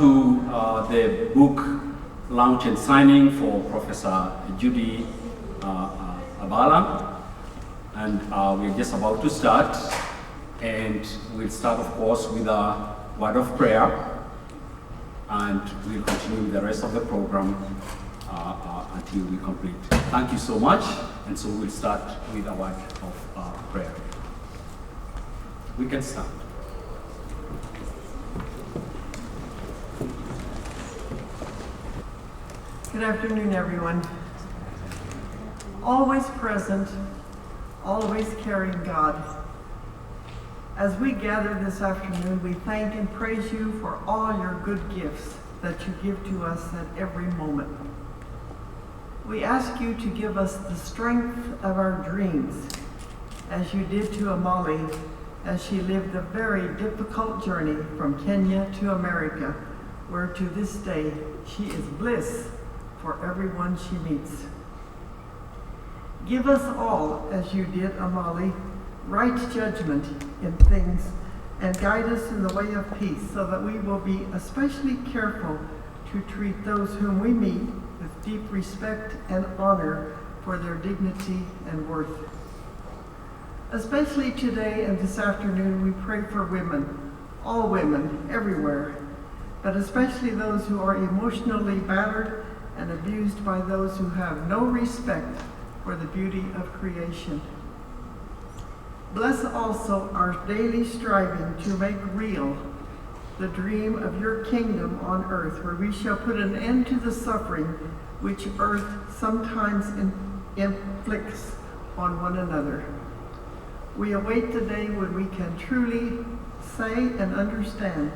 to the book launch and signing for Professor Judy Abala, and we're just about to start. And we'll start, of course, with a word of prayer, and we'll continue with the rest of the program until we complete. Thank you so much, and so we'll start with a word of prayer. We can start. Good afternoon, everyone. Always present, always carrying God. As we gather this afternoon, we thank and praise you for all your good gifts that you give to us at every moment. We ask you to give us the strength of our dreams, as you did to Imali, as she lived a very difficult journey from Kenya to America, where to this day she is bliss for everyone she meets. Give us all, as you did Imali, right judgment in things and guide us in the way of peace, so that we will be especially careful to treat those whom we meet with deep respect and honor for their dignity and worth. Especially today and this afternoon, we pray for women, all women, everywhere, but especially those who are emotionally battered and abused by those who have no respect for the beauty of creation. Bless also our daily striving to make real the dream of your kingdom on earth, where we shall put an end to the suffering which earth sometimes inflicts on one another. We await the day when we can truly say and understand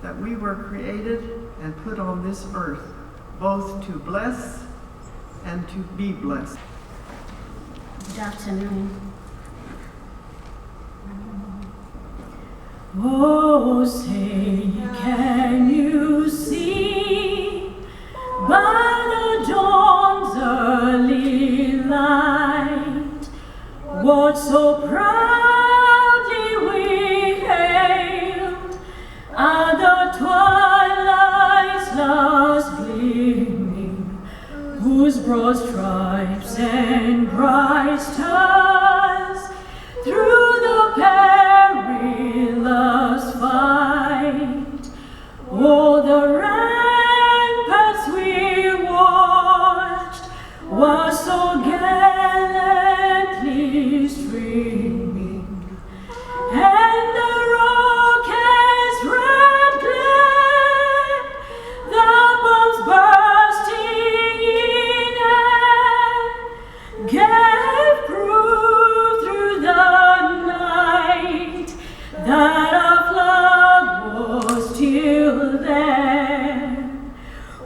that we were created and put on this earth both to bless and to be blessed. Good afternoon. Oh, say, can you see by the dawn's early light what so proudly we hailed at the twilight's last gleaming, whose broad stripes and bright stars through the perilous fight, oh, the ramparts we watched were so gallantly streaming, and the rocket's red glare, the bombs bursting in air, gave proof through the night that our flag was still there.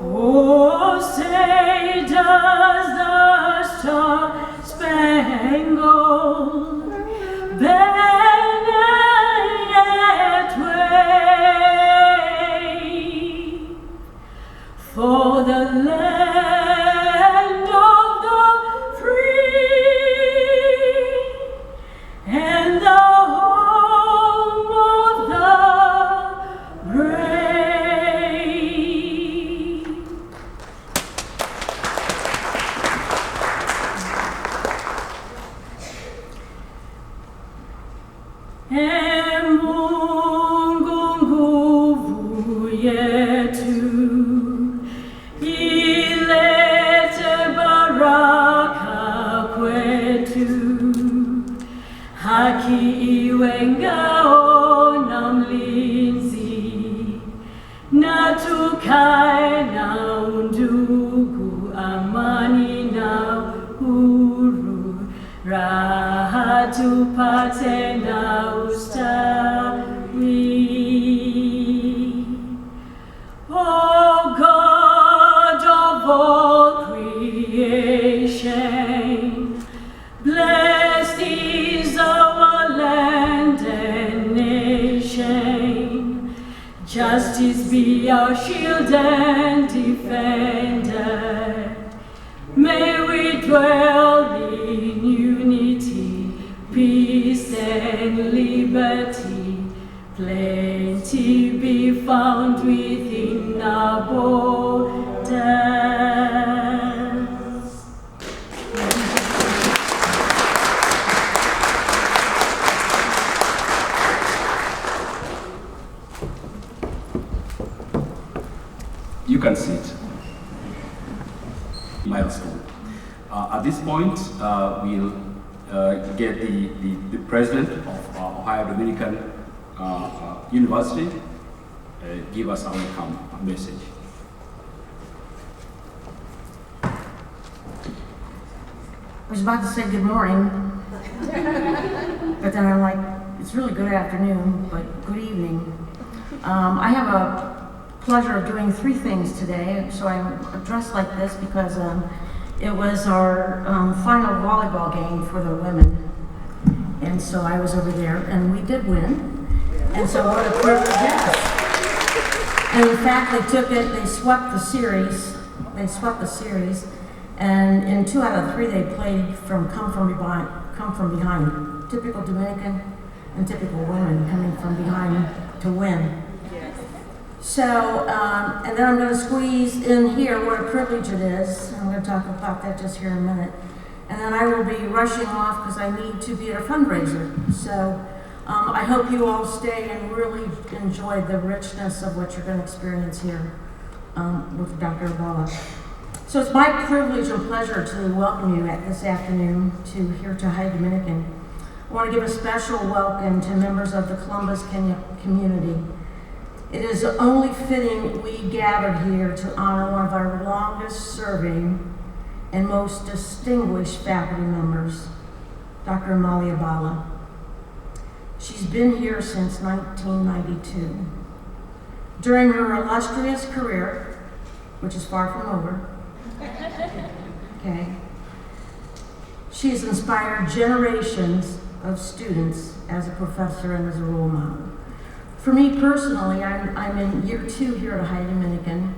Oh, say, does the star-spangled banner yet wave for the land of the free and the home of the brave? Mungu nguvu yetu, ilete baraka kwetu, haki iwe ngao na mlinzi, na tukae na undugu, amani na huru, raha tupate na ustawi. O God of all creation, blessed is our land and nation. Justice be our shield and defender. May we dwell in unity, peace and liberty. Plenty be found within You can sit. Milestone. At this point, we'll get the president of Ohio Dominican University give us our welcome message. I was about to say good morning, but then I'm like, it's really good afternoon, but good evening. I have a pleasure of doing 3 things today, so I'm dressed like this because it was our final volleyball game for the women, and so I was over there, and we did win, and so what a privilege, yes. And in fact, they swept the series, and in 2 out of 3 they played come from behind, typical Dominican and typical women coming from behind to win. So, and then I'm going to squeeze in here what a privilege it is. I'm going to talk about that just here in a minute. And then I will be rushing off because I need to be at a fundraiser. So, I hope you all stay and really enjoy the richness of what you're going to experience here with Dr. Abala. So it's my privilege and pleasure to welcome you this afternoon here to Ohio Dominican. I want to give a special welcome to members of the Columbus, Kenya community. It is only fitting we gathered here to honor one of our longest serving and most distinguished faculty members, Dr. Imali Abala. She's been here since 1992. During her illustrious career, which is far from over, okay, she has inspired generations of students as a professor and as a role model. For me personally, I'm in year 2 here at Ohio Dominican,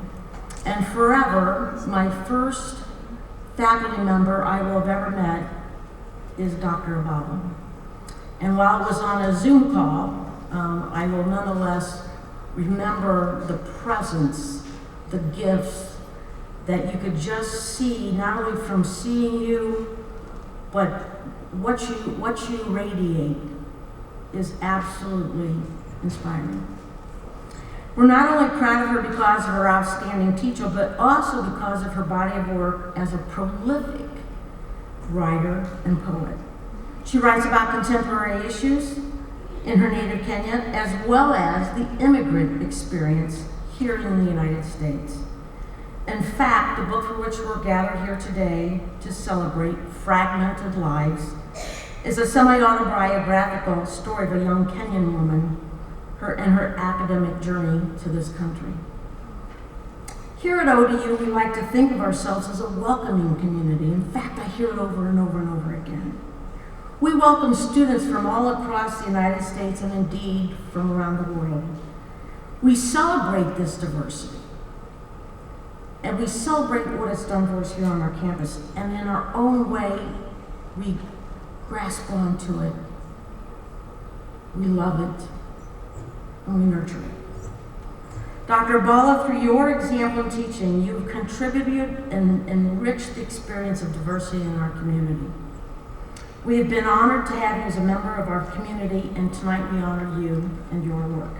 and forever, my first faculty member I will have ever met is Dr. Abala. And while it was on a Zoom call, I will nonetheless remember the presence, the gifts that you could just see, not only from seeing you, but what you radiate is absolutely inspiring. We're not only proud of her because of her outstanding teacher, but also because of her body of work as a prolific writer and poet. She writes about contemporary issues in her native Kenya, as well as the immigrant experience here in the United States. In fact, the book for which we're gathered here today to celebrate, Fragmented Lives, is a semi-autobiographical story of a young Kenyan woman and her academic journey to this country. Here at ODU, we like to think of ourselves as a welcoming community. In fact, I hear it over and over and over again. We welcome students from all across the United States and indeed from around the world. We celebrate this diversity. And we celebrate what it's done for us here on our campus. And in our own way, we grasp onto it. We love it. And we nurture it. Dr. Abala, through your example and teaching, you've contributed and enriched the experience of diversity in our community. We have been honored to have you as a member of our community, and tonight we honor you and your work.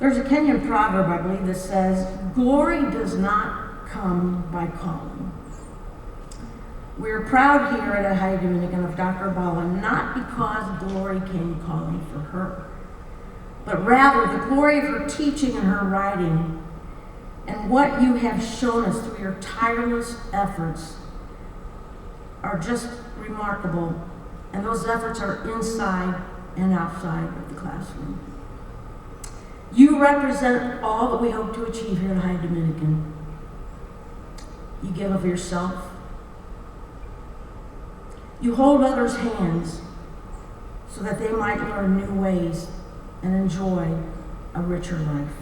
There's a Kenyan proverb, I believe, that says, "Glory does not come by calling." We're proud here at Ohio Dominican of Dr. Abala, not because glory came calling for her, but rather the glory of her teaching and her writing, and what you have shown us through your tireless efforts are just remarkable, and those efforts are inside and outside of the classroom. You represent all that we hope to achieve here at Ohio Dominican. You give of yourself. You hold others' hands so that they might learn new ways and enjoy a richer life.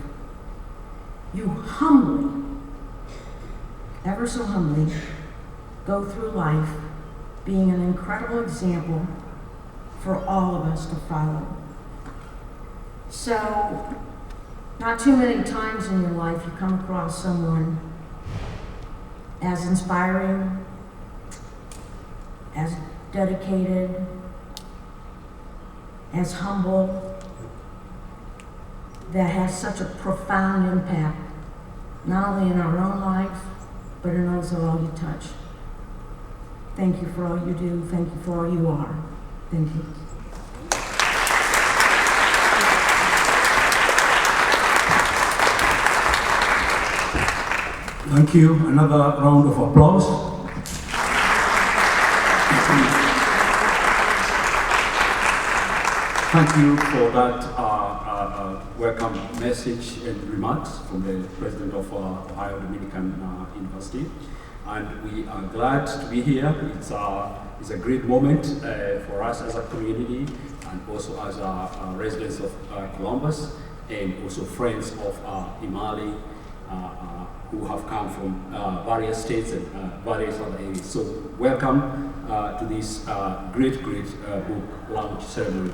You humbly, ever so humbly, go through life being an incredible example for all of us to follow. So, Not too many times in your life you come across someone as inspiring, as dedicated, as humble, that has such a profound impact, not only in our own life, but in those of all you touch. Thank you for all you do. Thank you for all you are. Thank you. Thank you. Another round of applause. Thank you for that welcome message and remarks from the President of Ohio Dominican University. And we are glad to be here. It's a great moment for us as a community and also as residents of Columbus and also friends of Imali who have come from various states and various other areas. So welcome to this great book launch ceremony.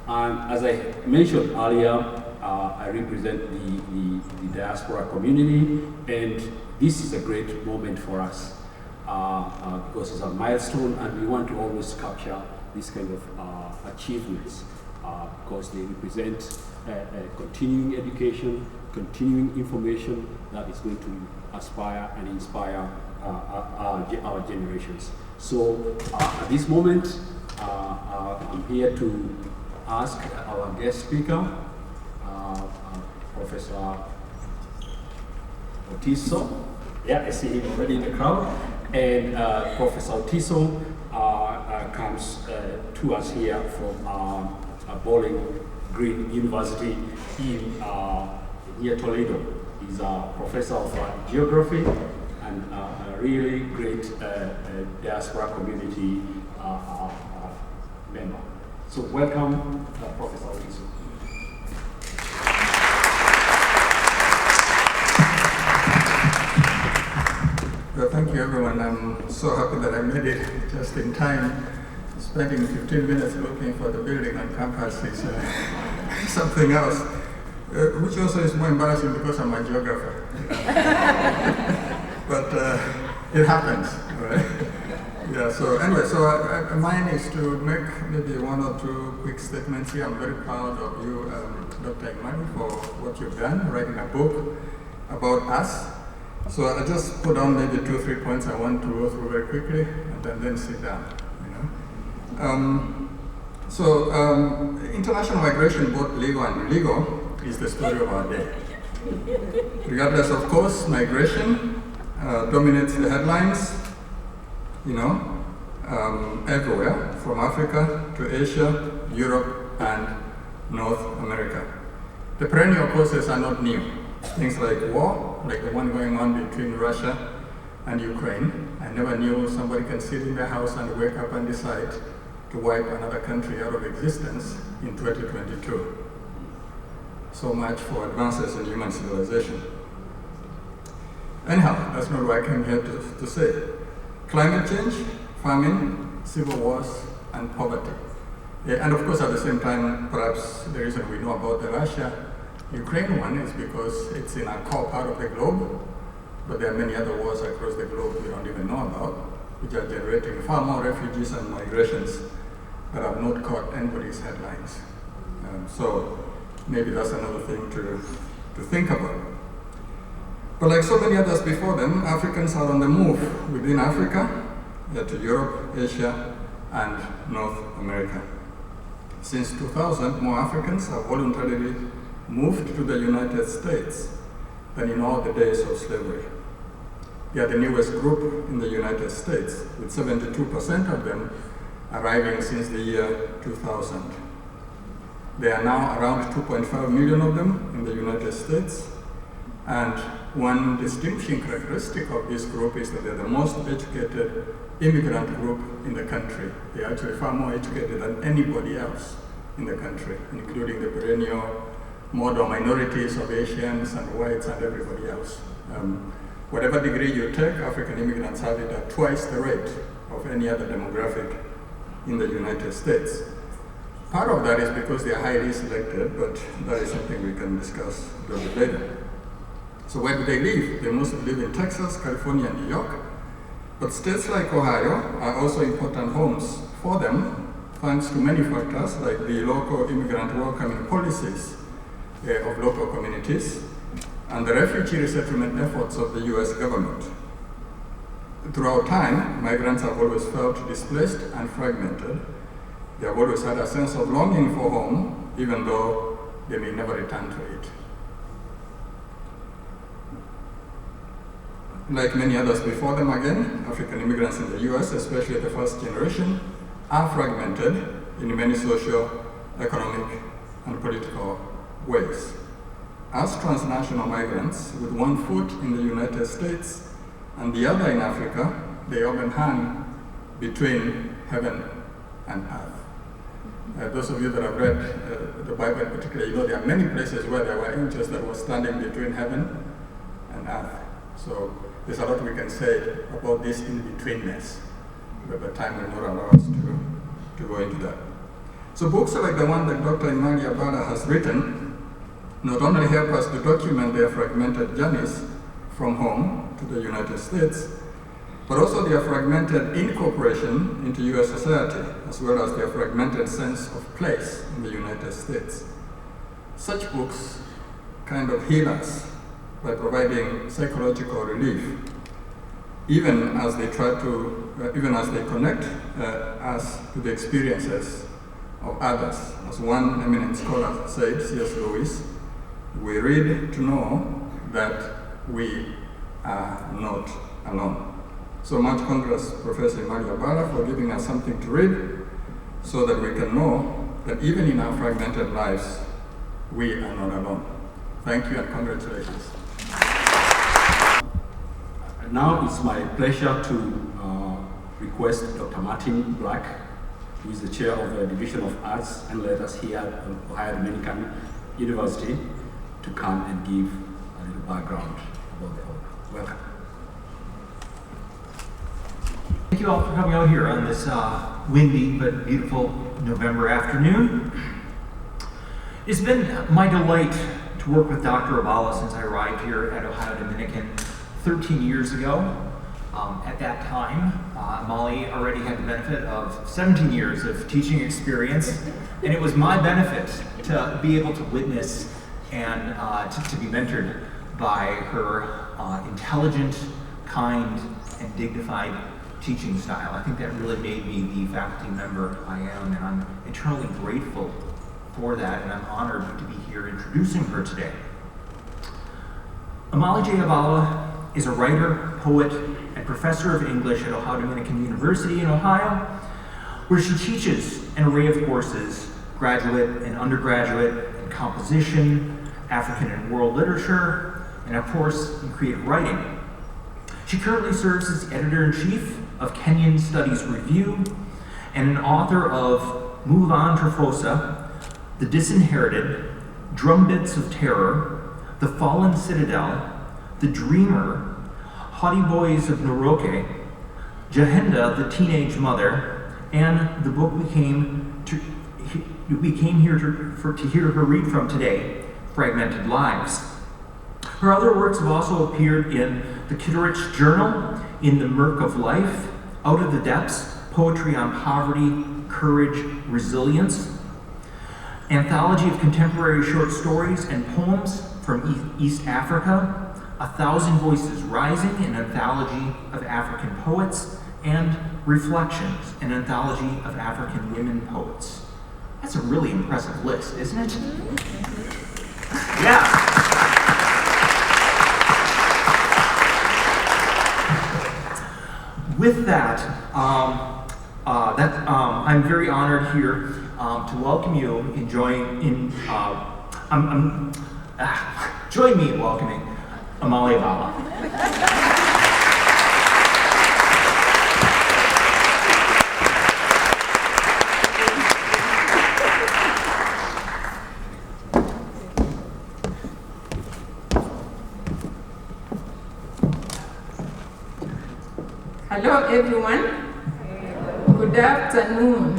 And as I mentioned earlier, I represent the diaspora community, and this is a great moment for us because it's a milestone, and we want to always capture this kind of achievements because they represent continuing education, continuing information that is going to aspire and inspire our generations. So at this moment, I'm here to ask our guest speaker, Professor Otiso. Yeah, I see him already in the crowd. And Professor Otiso comes to us here from Bowling Green University in near Toledo. He's a professor of geography and a really great diaspora community member. So welcome, Professor Otiso. Well, thank you, everyone. I'm so happy that I made it just in time. Spending 15 minutes looking for the building on campus is something else, which also is more embarrassing because I'm a geographer. But it happens, right? Yeah, so anyway, so mine is to make maybe one or two quick statements here. I'm very proud of you, Dr. Imali, for what you've done, writing a book about us. So I just put down maybe 2 or 3 points I want to go through very quickly, and then sit down. International migration, both legal and illegal, is the story of our day. Regardless, of course, migration dominates the headlines, everywhere, from Africa to Asia, Europe, and North America. The perennial causes are not new. Things like war, like the one going on between Russia and Ukraine. I never knew somebody can sit in their house and wake up and decide to wipe another country out of existence in 2022. So much for advances in human civilization. Anyhow, that's not what I came here to say. Climate change, famine, civil wars, and poverty. And of course, at the same time, perhaps the reason we know about the Russia-Ukraine one is because it's in a core part of the globe, but there are many other wars across the globe we don't even know about, which are generating far more refugees and migrations that have not caught anybody's headlines. So maybe that's another thing to think about. But like so many others before them, Africans are on the move within Africa, to Europe, Asia, and North America. Since 2000, more Africans have voluntarily moved to the United States than in all the days of slavery. They are the newest group in the United States, with 72% of them arriving since the year 2000. There are now around 2.5 million of them in the United States, and one distinguishing characteristic of this group is that they're the most educated immigrant group in the country. They're actually far more educated than anybody else in the country, including the perennial model minorities of Asians and whites and everybody else. Whatever degree you take, African immigrants have it at twice the rate of any other demographic in the United States. Part of that is because they are highly selected, but that is something we can discuss a little bit later. So where do they live? They mostly live in Texas, California, and New York. But states like Ohio are also important homes for them, thanks to many factors like the local immigrant welcoming policies of local communities and the refugee resettlement efforts of the US government. Throughout time, migrants have always felt displaced and fragmented. They have always had a sense of longing for home, even though they may never return to it. Like many others before them again, African immigrants in the US, especially the first generation, are fragmented in many social, economic, and political ways. As transnational migrants with one foot in the United States and the other in Africa, they often hang between heaven and earth. Those of you that have read the Bible in particular, you know there are many places where there were angels that were standing between heaven and earth. So there's a lot we can say about this in-betweenness, but time will not allow us to go into that. So books like the one that Dr. Imali Abala has written not only help us to document their fragmented journeys from home to the United States, but also their fragmented incorporation into US society, as well as their fragmented sense of place in the United States. Such books kind of heal us by providing psychological relief, even as they connect us to the experiences of others. As one eminent scholar said, C.S. Lewis, we read to know that we are not alone. So much congrats, Professor Imali Abala, for giving us something to read so that we can know that even in our fragmented lives, we are not alone. Thank you and congratulations. Now it's my pleasure to request Dr. Martin Black, who is the chair of the Division of Arts and Letters here at Ohio Dominican University, to come and give a little background about the order. Welcome. Thank you all for coming out here on this windy but beautiful November afternoon. It's been my delight to work with Dr. Abala since I arrived here at Ohio Dominican 13 years ago. At that time, Imali already had the benefit of 17 years of teaching experience, and it was my benefit to be able to witness and to be mentored by her intelligent, kind, and dignified teaching style. I think that really made me the faculty member I am, and I'm eternally grateful for that, and I'm honored to be here introducing her today. Imali J. Abala is a writer, poet, and professor of English at Ohio Dominican University in Ohio, where she teaches an array of courses, graduate and undergraduate in composition, African and world literature, and of course, in creative writing. She currently serves as editor-in-chief of Kenyan Studies Review and an author of Move On Trifosa, The Disinherited, Drumbits of Terror, The Fallen Citadel, The Dreamer, Haughty Boys of Noroke, Jahenda, the Teenage Mother, and the book we came here to hear her read from today, Fragmented Lives. Her other works have also appeared in the Kitteridge Journal, In the Murk of Life, Out of the Depths, Poetry on Poverty, Courage, Resilience, Anthology of Contemporary Short Stories and Poems from East Africa, 1,000 Voices Rising, an anthology of African poets, and Reflections, an anthology of African women poets. That's a really impressive list, isn't it? Yeah. With that, I'm very honored here to welcome you in join me in welcoming Imali Abala. Hello everyone. Good afternoon.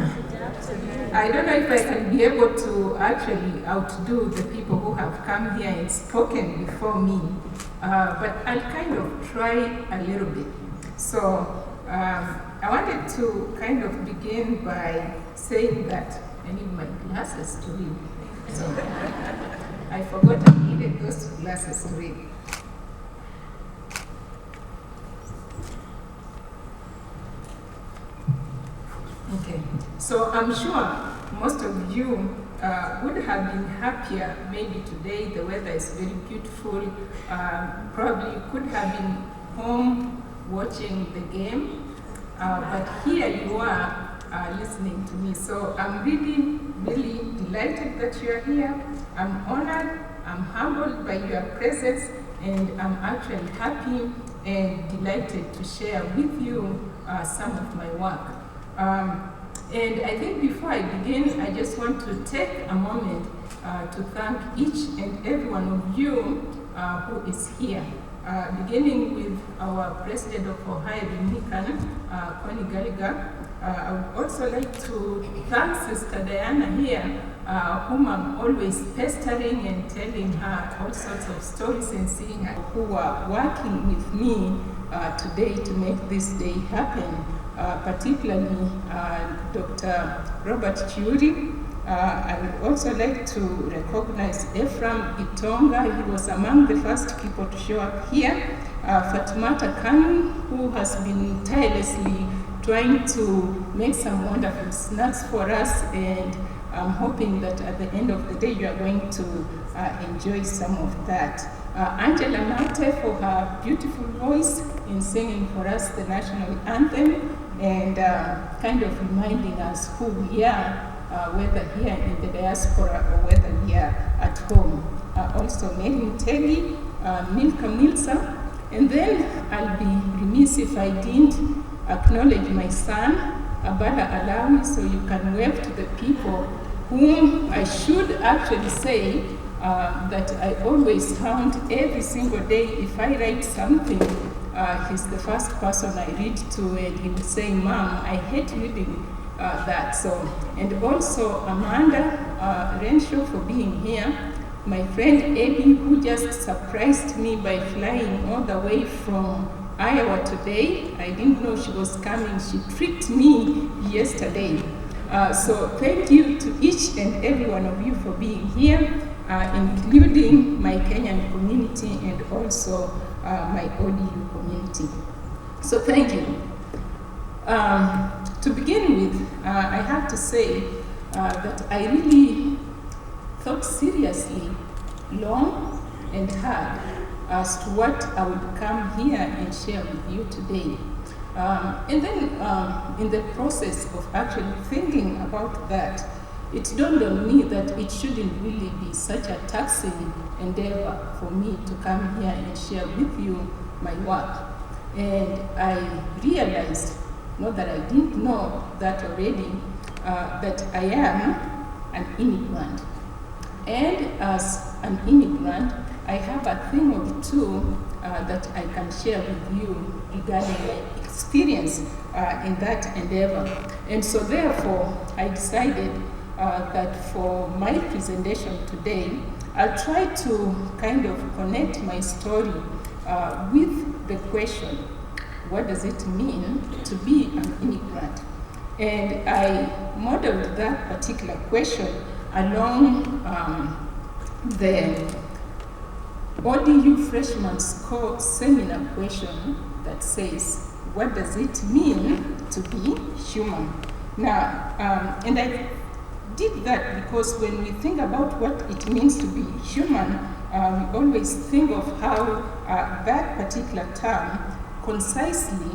I don't know if I can be able to actually outdo the people who have come here and spoken before me, but I'll kind of try a little bit. So I wanted to kind of begin by saying that I need my glasses to read. So I forgot I needed those glasses to read. Okay, so I'm sure most of you would have been happier. Maybe today the weather is very beautiful. Probably you could have been home watching the game, but here you are listening to me. So I'm really, really delighted that you are here. I'm honored, I'm humbled by your presence, and I'm actually happy and delighted to share with you some of my work. And I think before I begin, I just want to take a moment to thank each and every one of you who is here. Beginning with our President of Ohio Dominican, Connie Gallagher. I would also like to thank Sister Diana here, whom I'm always pestering and telling her all sorts of stories and seeing her, who are working with me today to make this day happen. Particularly Dr. Robert Chiuri. I would also like to recognize Ephraim Itonga. He was among the first people to show up here. Fatimata Kanu, who has been tirelessly trying to make some wonderful snacks for us, and I'm hoping that at the end of the day you are going to enjoy some of that. Angela Mate for her beautiful voice in singing for us the national anthem, and kind of reminding us who we are, whether here in the diaspora or whether we are at home. Also Mary Mutegi, Milka Milsa, and then I'll be remiss if I didn't acknowledge my son, Abala Alawi, so you can wave to the people whom I should actually say that I always count every single day. If I write something, he's the first person I read to, and he will say, "Mom, I hate reading that." So, and also Amanda Renshaw for being here. My friend Abby, who just surprised me by flying all the way from Iowa today. I didn't know she was coming. She tricked me yesterday. So thank you to each and every one of you for being here, including my Kenyan community and also my ODU community. So thank you. To begin with, I have to say that I really thought seriously, long and hard, as to what I would come here and share with you today. And then in the process of actually thinking about that, it dawned on me that it shouldn't really be such a taxing endeavor for me to come here and share with you my work. And I realized, not that I didn't know that already, that I am an immigrant. And as an immigrant, I have a thing or two that I can share with you regarding my experience in that endeavor. And so therefore, I decided that for my presentation today, I'll try to kind of connect my story with the question, what does it mean to be an immigrant? And I modeled that particular question along the ODU Freshman's Core Seminar question that says, what does it mean to be human? Now, and I did that because when we think about what it means to be human, we always think of how that particular term concisely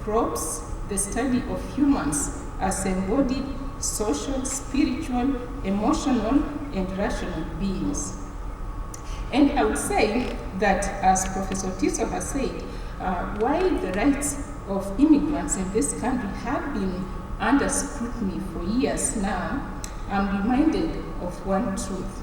probes the study of humans as embodied social, spiritual, emotional, and rational beings. And I would say that, as Professor Tiso has said, while the rights of immigrants in this country have been under scrutiny for years now, I'm reminded of one truth,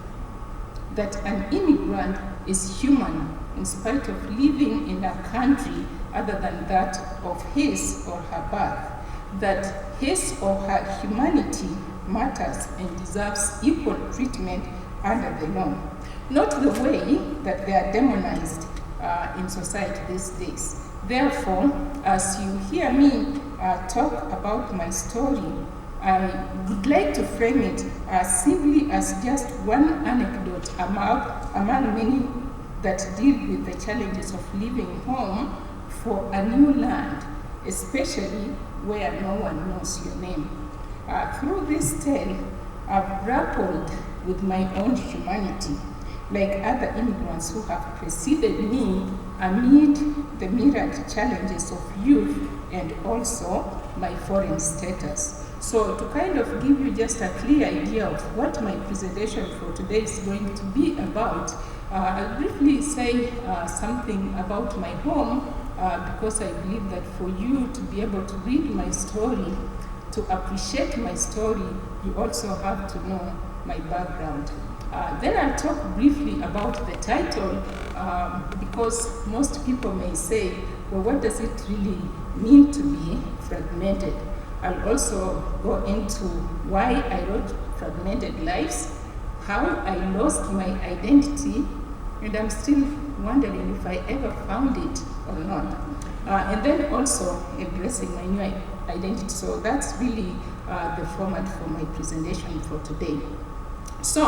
that an immigrant is human in spite of living in a country other than that of his or her birth, that his or her humanity matters and deserves equal treatment under the law, not the way that they are demonized in society these days. Therefore, as you hear me talk about my story, I would like to frame it simply as just one anecdote among many that deal with the challenges of leaving home for a new land, especially where no one knows your name. Through this tale, I've grappled with my own humanity, like other immigrants who have preceded me amid the myriad challenges of youth and also my foreign status. So to kind of give you just a clear idea of what my presentation for today is going to be about, I'll briefly say something about my home because I believe that for you to be able to read my story, to appreciate my story, you also have to know my background. Then I'll talk briefly about the title because most people may say, well, what does it really mean to be fragmented? I'll also go into why I wrote Fragmented Lives, how I lost my identity, and I'm still wondering if I ever found it or not. And then also embracing my new identity. So that's really the format for my presentation for today. So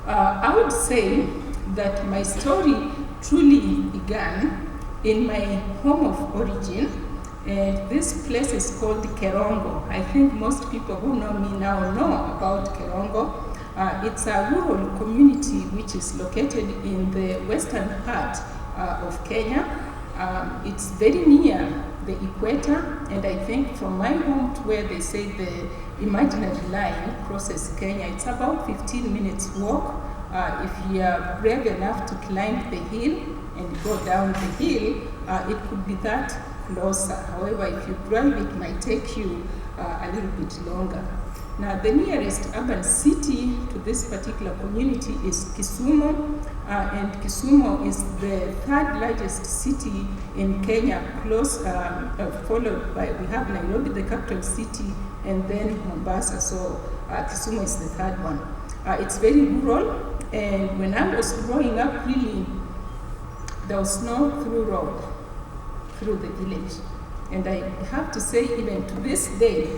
I would say that my story truly began in my home of origin. And this place is called Kerongo. I think most people who know me now know about Kerongo. It's a rural community which is located in the western part of Kenya. It's very near the equator, and I think from my home to where they say the imaginary line crosses Kenya, it's about 15 minutes walk. If you are brave enough to climb the hill and go down the hill, it could be that closer. However, if you drive, it might take you a little bit longer. Now, the nearest urban city to this particular community is Kisumu, and Kisumu is the third largest city in Kenya, followed by, we have Nairobi, the capital city, and then Mombasa, so Kisumu is the third one. It's very rural, and when I was growing up, really, there was no through road through the village. And I have to say, even to this day,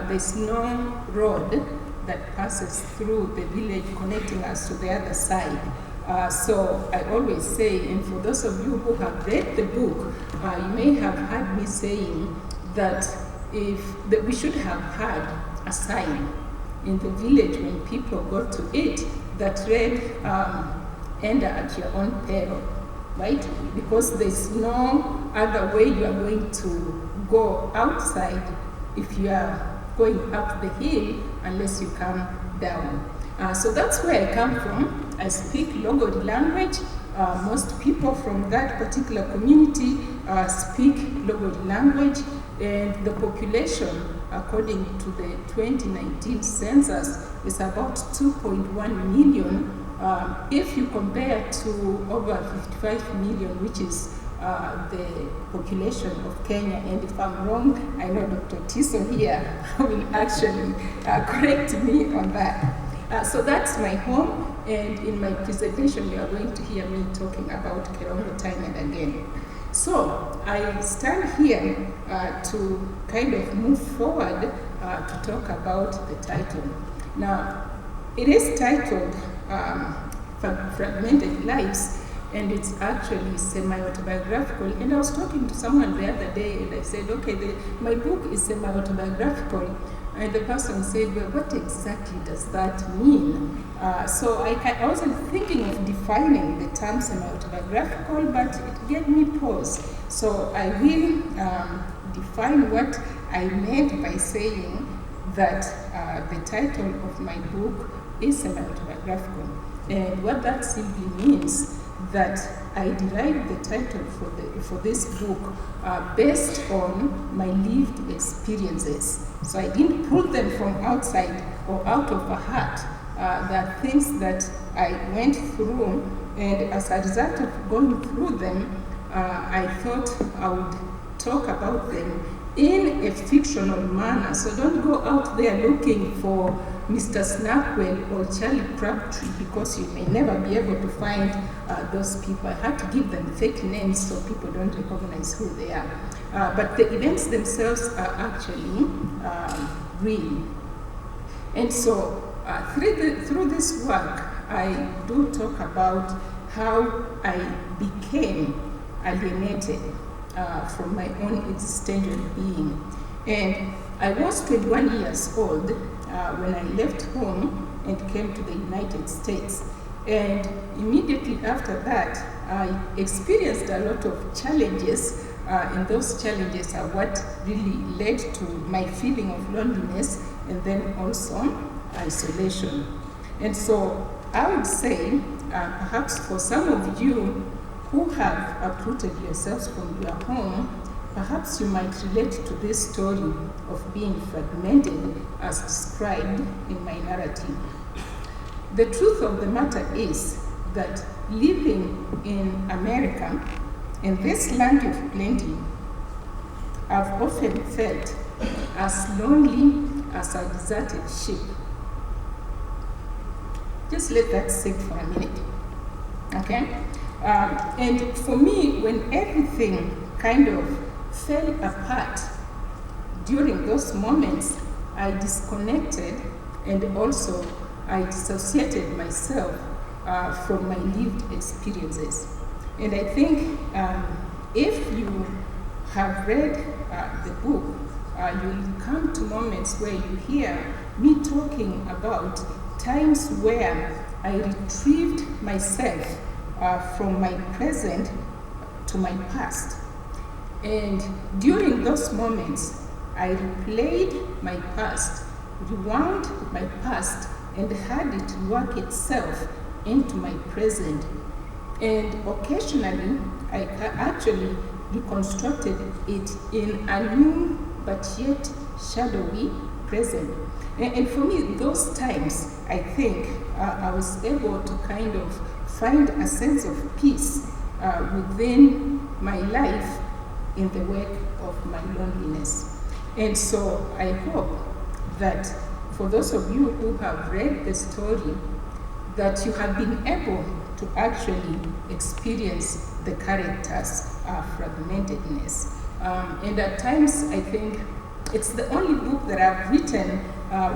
there's no road that passes through the village connecting us to the other side. So I always say, and for those of you who have read the book, you may have heard me saying that we should have had a sign in the village when people got to it that read, enter at your own peril, right? Because there's no other way you are going to go outside if you are going up the hill unless you come down. So that's where I come from. I speak Logod language. Most people from that particular community speak Logod language, and the population, according to the 2019 census, is about 2.1 million. If you compare to over 55 million, which is the population of Kenya, and if I'm wrong, I know Dr. Tiso here will actually correct me on that. So that's my home, and in my presentation you are going to hear me talking about Kerongo time and again. So I stand here to kind of move forward to talk about the title. Now, it is titled Fragmented Lives, and it's actually semi-autobiographical. And I was talking to someone the other day, and I said, okay, my book is semi-autobiographical. And the person said, well, what exactly does that mean? So I wasn't thinking of defining the term semi-autobiographical, but it gave me pause. So I will define what I meant by saying that the title of my book is semi-autobiographical. And what that simply means that I derived the title for this book based on my lived experiences. So I didn't pull them from outside or out of a hat. There are things that I went through, and as a result of going through them, I thought I would talk about them in a fictional manner. So don't go out there looking for Mr. Snackwell or Charlie Crabtree, because you may never be able to find those people. I had to give them fake names so people don't recognize who they are. But the events themselves are actually real. And so through this work, I do talk about how I became alienated from my own existential being. And I was 21 years old when I left home and came to the United States. And immediately after that, I experienced a lot of challenges, and those challenges are what really led to my feeling of loneliness and then also isolation. And so I would say, perhaps for some of you who have uprooted yourselves from your home, perhaps you might relate to this story of being fragmented as described in my narrative. The truth of the matter is that living in America, in this land of plenty, I've often felt as lonely as a deserted ship. Just let that sink for a minute, okay? And for me, when everything kind of fell apart during those moments, I disconnected and also I dissociated myself from my lived experiences. And I think if you have read the book, you'll come to moments where you hear me talking about times where I retrieved myself from my present to my past. And during those moments, I replayed my past, rewound my past, and had it work itself into my present. And occasionally, I actually reconstructed it in a new but yet shadowy present. And for me, those times, I think, I was able to kind of find a sense of peace within my life in the wake of my loneliness. And so I hope that for those of you who have read the story, that you have been able to actually experience the character's fragmentedness. And at times, I think it's the only book that I've written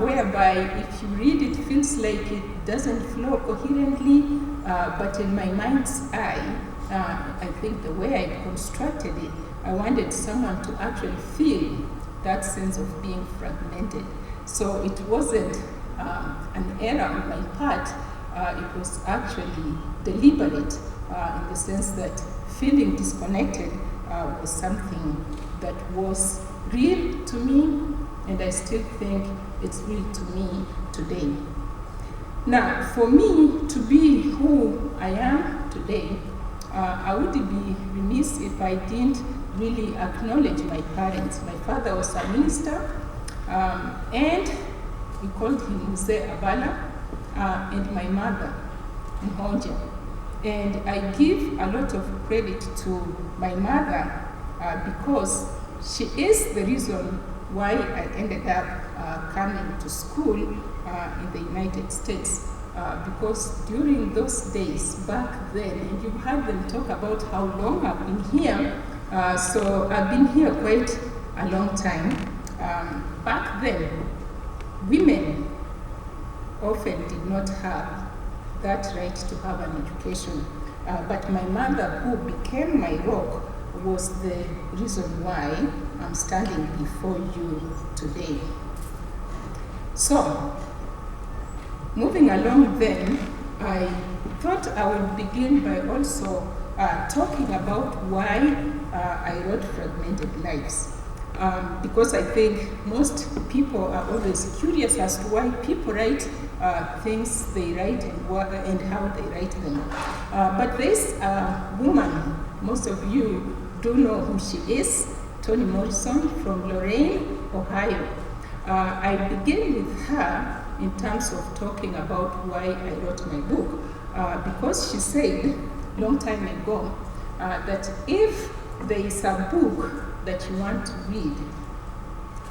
whereby if you read it, it feels like it doesn't flow coherently, but in my mind's eye, I think the way I constructed it, I wanted someone to actually feel that sense of being fragmented. So it wasn't an error on my part, it was actually deliberate in the sense that feeling disconnected was something that was real to me, and I still think it's real to me today. Now, for me to be who I am today, I would be remiss if I didn't really acknowledge my parents. My father was a minister, and we called him Abala, and my mother, Nhonja. And I give a lot of credit to my mother because she is the reason why I ended up coming to school in the United States. Because during those days, back then, and you heard them talk about how long I've been here, so I've been here quite a long time. Back then, women often did not have that right to have an education. But my mother, who became my rock, was the reason why I'm standing before you today. So, moving along then, I thought I would begin by also talking about why I wrote Fragmented Lives. Because I think most people are always curious as to why people write things they write and how they write them. But this woman, most of you do know who she is, Toni Morrison from Lorain, Ohio. I begin with her in terms of talking about why I wrote my book, because she said long time ago that if there is a book that you want to read,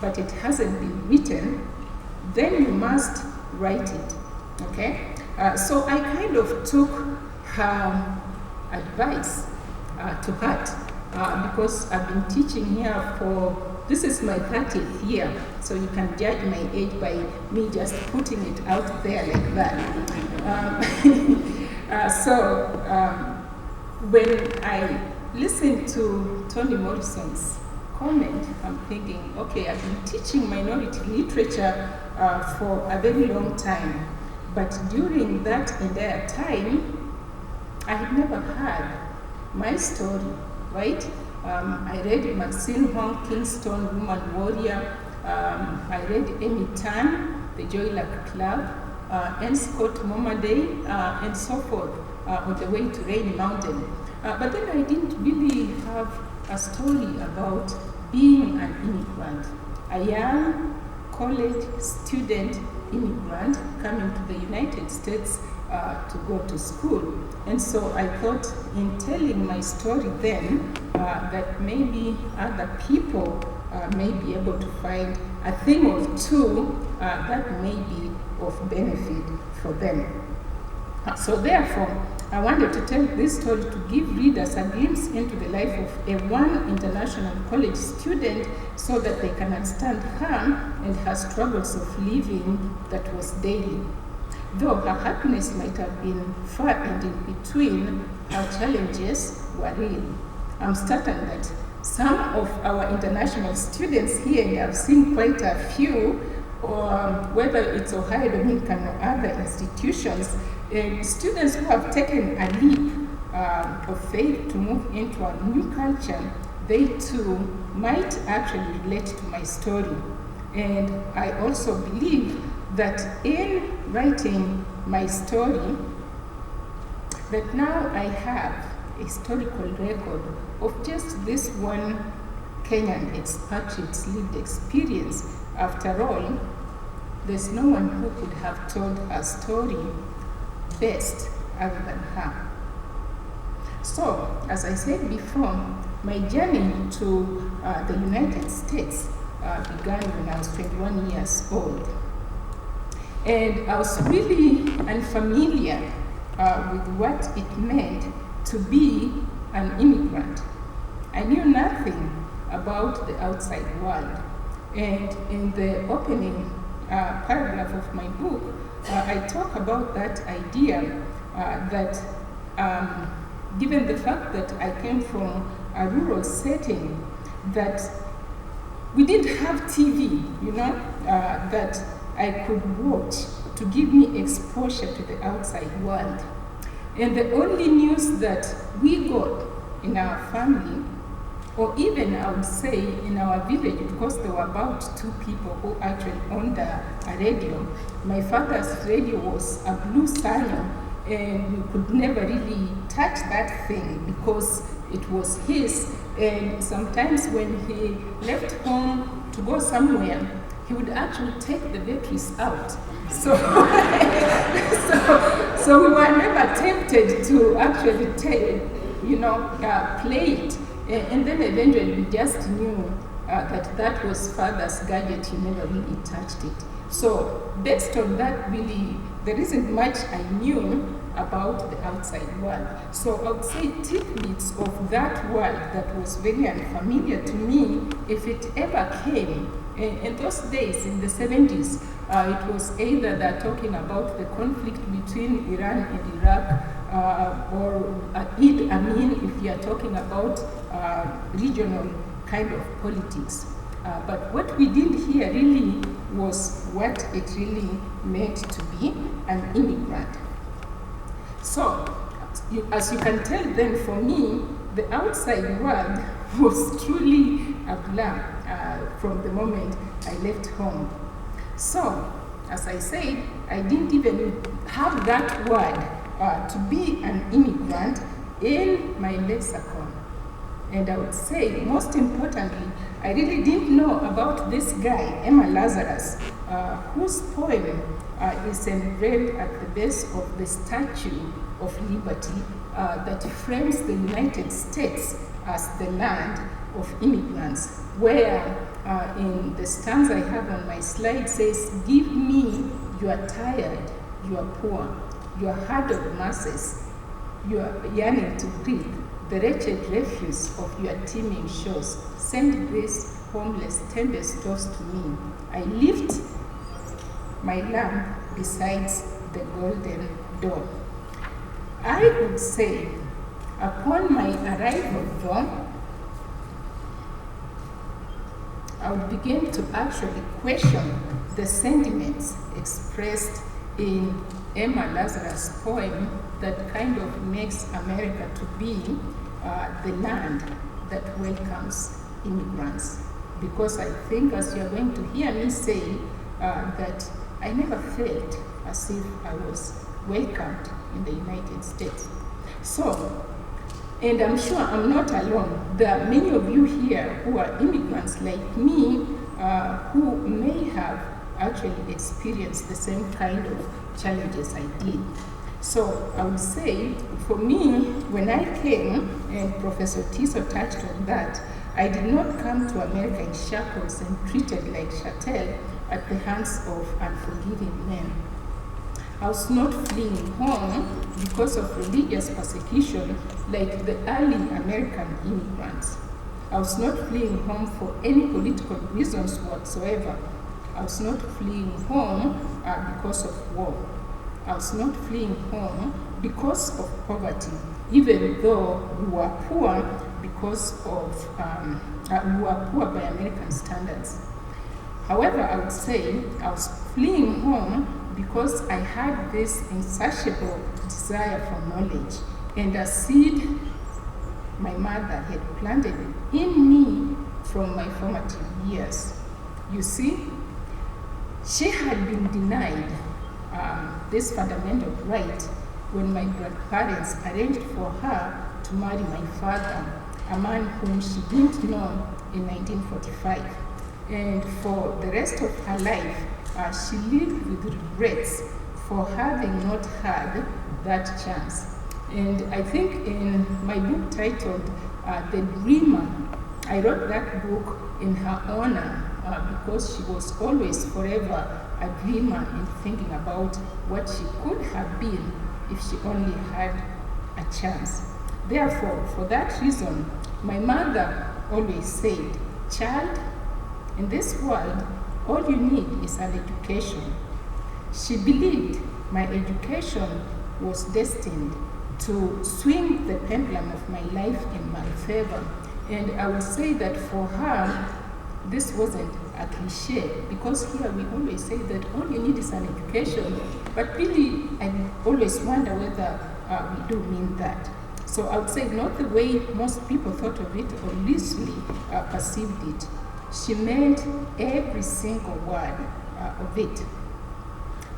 but it hasn't been written, then you must write it, okay? So I kind of took her advice to heart because I've been teaching here this is my 30th year, so you can judge my age by me just putting it out there like that. When I listened to Toni Morrison's comment, I'm thinking, okay, I've been teaching minority literature for a very long time, but during that entire time, I had never heard my story, right? I read Maxine Hong Kingston, Woman Warrior. I read Amy Tan, The Joy Luck Club, and Scott Momaday, and so forth, on the way to Rainy Mountain. But then I didn't really have a story about being an immigrant, a young college student immigrant coming to the United States to go to school. And so I thought in telling my story then that maybe other people may be able to find a thing or two that may be of benefit for them. So therefore, I wanted to tell this story to give readers a glimpse into the life of a one international college student so that they can understand her and her struggles of living that was daily. Though her happiness might have been far and in between, her challenges were real. I'm certain that some of our international students here, and I've seen quite a few, whether it's Ohio Dominican or other institutions, students who have taken a leap of faith to move into a new culture, they too might actually relate to my story. And I also believe that in writing my story, that now I have a historical record of just this one Kenyan expatriate's lived experience. After all, there's no one who could have told her story best other than her. So, as I said before, my journey to the United States began when I was 21 years old. And I was really unfamiliar with what it meant to be an immigrant. I knew nothing about the outside world. And in the opening paragraph of my book, I talk about that idea that given the fact that I came from a rural setting, that we didn't have TV, that I could watch to give me exposure to the outside world. And the only news that we got in our family, or even I would say in our village, because there were about 2 people who actually owned a radio. My father's radio was a blue Sanyo, and we could never really touch that thing because it was his. And sometimes when he left home to go somewhere, he would actually take the batteries out. So, so we were never tempted to actually play it. And then eventually we just knew that was father's gadget, he never really touched it. So based on that, really, there isn't much I knew about the outside world. So I would say tidbits of that world that was very unfamiliar to me, if it ever came. In those days, in the 70s, it was either they're talking about the conflict between Iran and Iraq, or Eid Amin, if you are talking about regional kind of politics. But what we did here really was what it really meant to be an immigrant. So, as you can tell then, for me, the outside world was truly a blur from the moment I left home. So, as I said, I didn't even have that word to be an immigrant in my lexicon. And I would say, most importantly, I really didn't know about this guy, Emma Lazarus, whose poem is engraved at the base of the Statue of Liberty that frames the United States as the land of immigrants, where in the stanza I have on my slide says, "Give me, you are tired, you are poor, you are hard of masses, you are yearning to breathe, the wretched refuse of your teeming shores. Send grace, homeless, tempest tossed to me. I lift my lamp besides the golden door." I would say, upon my arrival though, I would begin to actually question the sentiments expressed in Emma Lazarus' poem that kind of makes America to be the land that welcomes immigrants. Because I think, as you're going to hear me say, that I never felt as if I was welcomed in the United States. So, and I'm sure I'm not alone. There are many of you here who are immigrants like me, who may have actually experienced the same kind of challenges I did. So I would say, for me, when I came, and Professor Tiso touched on that, I did not come to America in shackles and treated like chattel at the hands of unforgiving men. I was not fleeing home because of religious persecution like the early American immigrants. I was not fleeing home for any political reasons whatsoever. I was not fleeing home because of war. I was not fleeing home because of poverty, even though we were poor because of, we were poor by American standards. However, I would say I was fleeing home because I had this insatiable desire for knowledge, and a seed my mother had planted in me from my formative years. You see, she had been denied this fundamental right when my grandparents arranged for her to marry my father, a man whom she didn't know in 1945. And for the rest of her life, she lived with regrets for having not had that chance. And I think in my book titled The Dreamer, I wrote that book in her honor because she was always forever a dreamer in thinking about what she could have been if she only had a chance. Therefore, for that reason, my mother always said, "Child, in this world, all you need is an education." She believed my education was destined to swing the pendulum of my life in my favor. And I would say that for her, this wasn't a cliche, because here we always say that all you need is an education, but really I always wonder whether we do mean that. So I would say not the way most people thought of it or loosely perceived it. She meant every single word of it.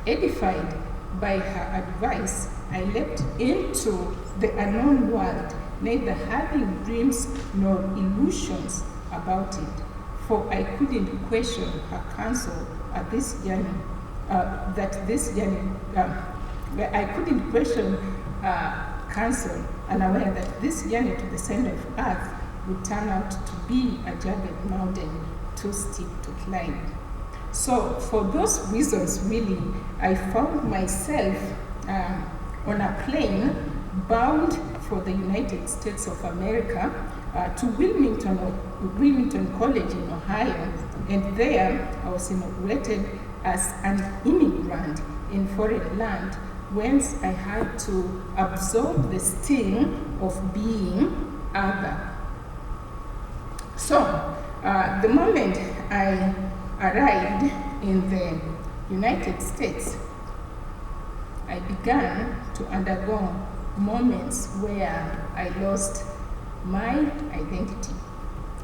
Edified by her advice, I leapt into the unknown world, neither having dreams nor illusions about it, for I couldn't question her counsel at this journey, I couldn't question counsel, unaware that this journey to the center of earth would turn out to be a jagged mountain too steep to climb. So for those reasons, really, I found myself on a plane bound for the United States of America to Wilmington College in Ohio, and there I was inaugurated as an immigrant in foreign land, whence I had to absorb the sting of being other. So the moment I arrived in the United States, I began to undergo moments where I lost my identity.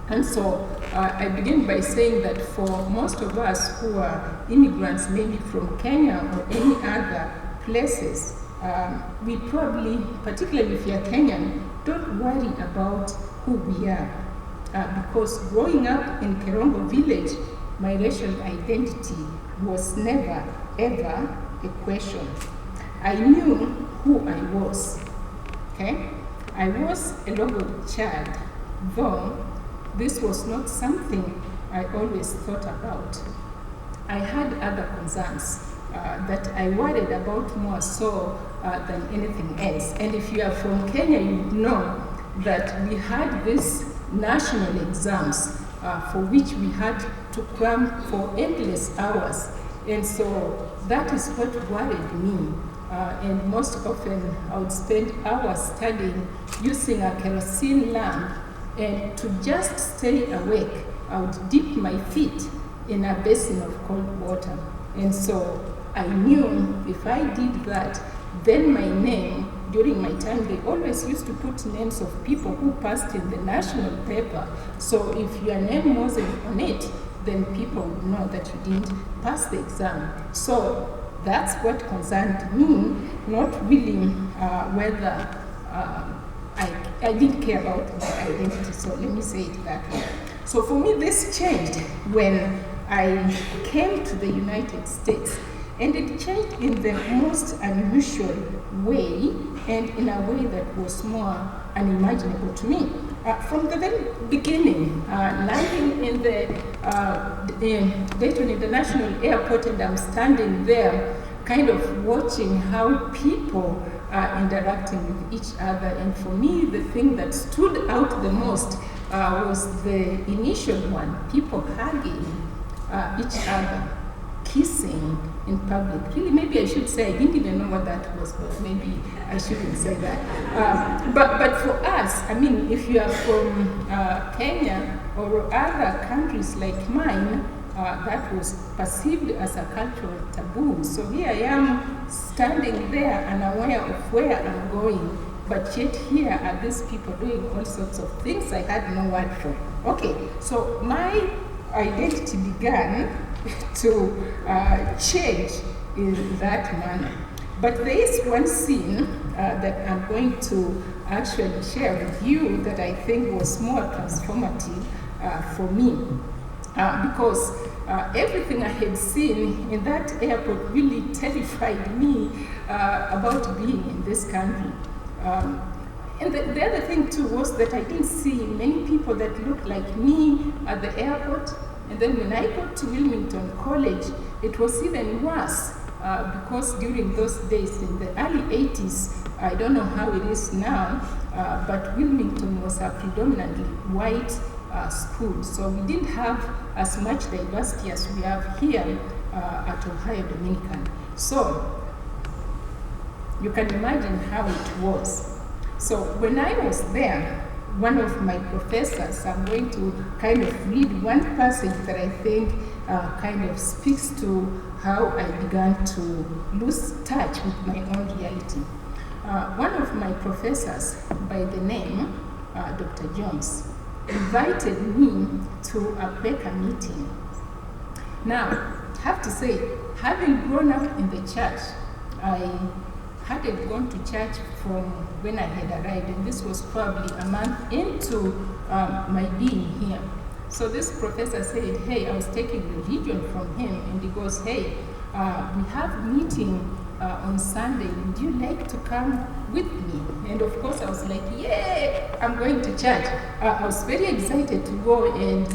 And so I begin by saying that for most of us who are immigrants, maybe from Kenya or any other places, we probably, particularly if you're Kenyan, don't worry about who we are. Because growing up in Kerongo village, my racial identity was never, ever a question. I knew who I was, okay? I was a Logo child, though this was not something I always thought about. I had other concerns that I worried about more so than anything else. And if you are from Kenya, you know that we had these national exams for which we had to cram for endless hours. And so that is what worried me. And most often I would spend hours studying using a kerosene lamp, and to just stay awake, I would dip my feet in a basin of cold water. And so I knew if I did that, then my name, during my time, they always used to put names of people who passed in the national paper. So if your name wasn't on it, then people would know that you didn't pass the exam. So that's what concerned me, not really whether I didn't care about my identity. So let me say it that way. So for me, this changed when I came to the United States. And it changed in the most unusual way, and in a way that was more unimaginable to me. From the very beginning, landing in the Dayton International Airport, and I'm standing there kind of watching how people are interacting with each other. And for me, the thing that stood out the most was the initial one, people hugging each other, kissing in public. Really, maybe I should say I didn't even know what that was, but maybe I shouldn't say that. But for us, I mean, if you are from Kenya or other countries like mine, that was perceived as a cultural taboo. So here I am standing there unaware of where I'm going, but yet here are these people doing all sorts of things I had no word for. Okay, so my identity began to change in that manner. But there is one scene that I'm going to actually share with you that I think was more transformative for me. Because everything I had seen in that airport really terrified me about being in this country. And the other thing too was that I didn't see many people that looked like me at the airport. And then when I got to Wilmington College, it was even worse because during those days in the early 80s, I don't know how it is now, but Wilmington was a predominantly white school. So we didn't have as much diversity as we have here at Ohio Dominican. So you can imagine how it was. So when I was there, one of my professors, I'm going to kind of read one passage that I think kind of speaks to how I began to lose touch with my own reality. One of my professors by the name Dr. Jones invited me to a Baker meeting. Now, I have to say, having grown up in the church, I hadn't gone to church from when I had arrived, and this was probably a month into my being here. So this professor said, hey, I was taking religion from him, and he goes, hey, we have a meeting on Sunday, would you like to come with me? And of course I was like, yeah, I'm going to church. I was very excited to go, and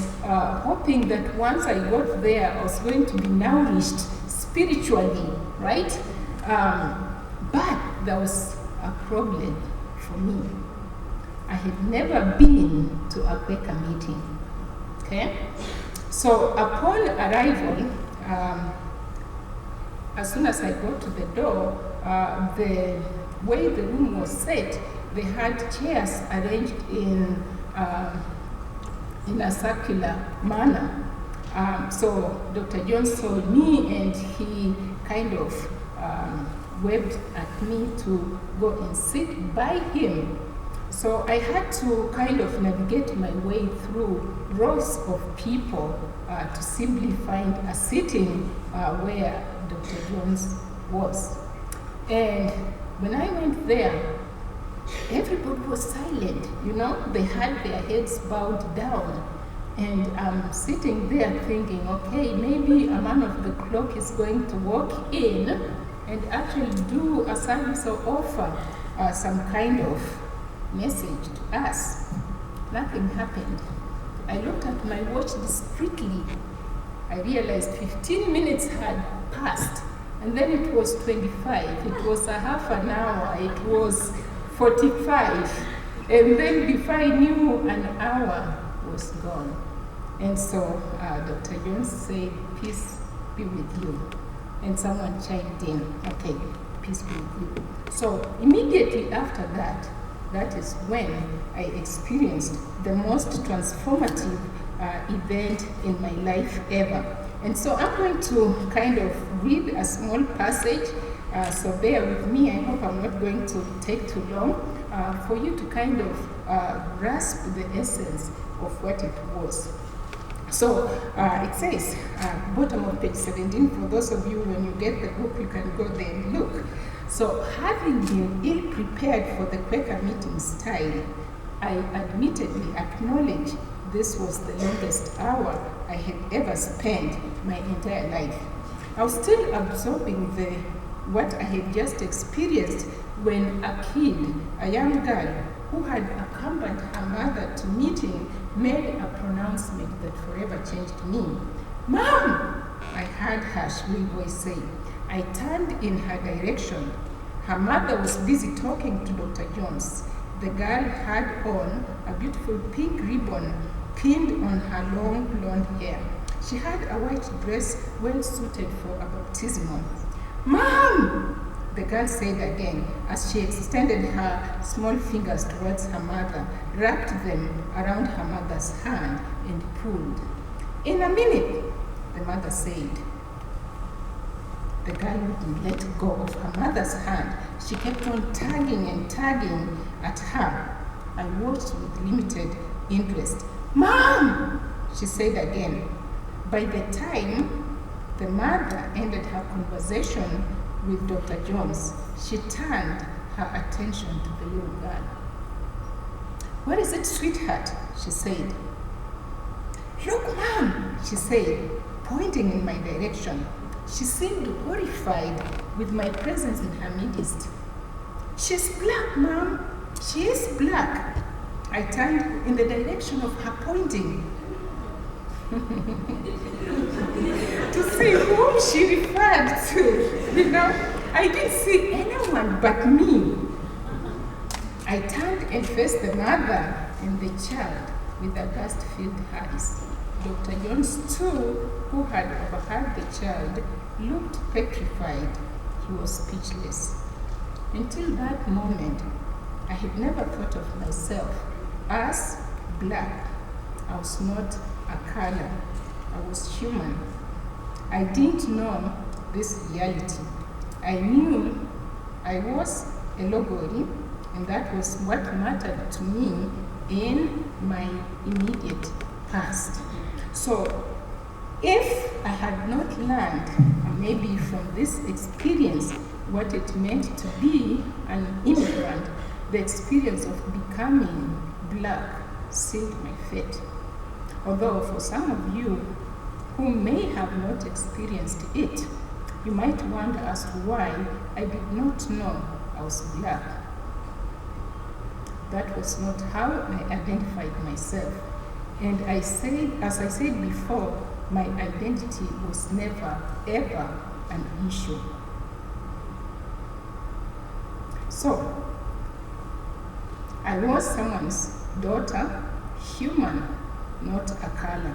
hoping that once I got there, I was going to be nourished spiritually, right? But there was a problem for me. I had never been to a Baker meeting, okay? So upon arrival, as soon as I got to the door, the way the room was set, they had chairs arranged in a circular manner. So Dr. Jones saw me, and he kind of waved at me to go and sit by him. So I had to kind of navigate my way through rows of people to simply find a sitting where Dr. Jones was. And when I went there, everybody was silent, you know, they had their heads bowed down. And I'm sitting there thinking, okay, maybe a man of the clock is going to walk in and actually do a service or offer some kind of message to us. Nothing happened. I looked at my watch discreetly. I realized 15 minutes had passed, and then it was 25. It was a half an hour. It was 45. And then before I knew, an hour was gone. And so Dr. Jones said, peace be with you. And someone chimed in, okay, peace be with you. So immediately after that, that is when I experienced the most transformative event in my life ever. And so I'm going to kind of read a small passage, so bear with me. I hope I'm not going to take too long for you to kind of grasp the essence of what it was. So it says, bottom of page 17, for those of you, when you get the book, you can go there and look. So having been ill-prepared for the Quaker meeting style, I admittedly acknowledge this was the longest hour I had ever spent my entire life. I was still absorbing what I had just experienced when a kid, a young girl, who had accompanied her mother to meeting, made a pronouncement that forever changed me. "Mom!" I heard her shrill voice say. I turned in her direction. Her mother was busy talking to Dr. Jones. The girl had on a beautiful pink ribbon pinned on her long blonde hair. She had a white dress well suited for a baptismal. "Mom!" the girl said again as she extended her small fingers towards her mother, wrapped them around her mother's hand, and pulled. "In a minute," the mother said. The girl wouldn't let go of her mother's hand. She kept on tugging and tugging at her. I watched with limited interest. "Mom!" she said again. By the time the mother ended her conversation with Dr. Jones, she turned her attention to the little girl. "What is it, sweetheart?" she said. "Look, Mom," she said, pointing in my direction. She seemed horrified with my presence in her midst. "She's black, Mom. She is black." I turned in the direction of her pointing to see whom she referred to. I didn't see anyone but me. I turned and faced the mother and the child with aghast-filled eyes. Dr. Jones, too, who had overheard the child, looked petrified. He was speechless. Until that moment, I had never thought of myself as black. I was not a color. I was human. I didn't know this reality. I knew I was a Logori, and that was what mattered to me in my immediate past. So if I had not learned, maybe from this experience, what it meant to be an immigrant, the experience of becoming black sealed my fate. Although for some of you who may have not experienced it, you might wonder as to why I did not know I was black. That was not how I identified myself. And as I said before, my identity was never, ever an issue. So, I was someone's daughter, human, not a color.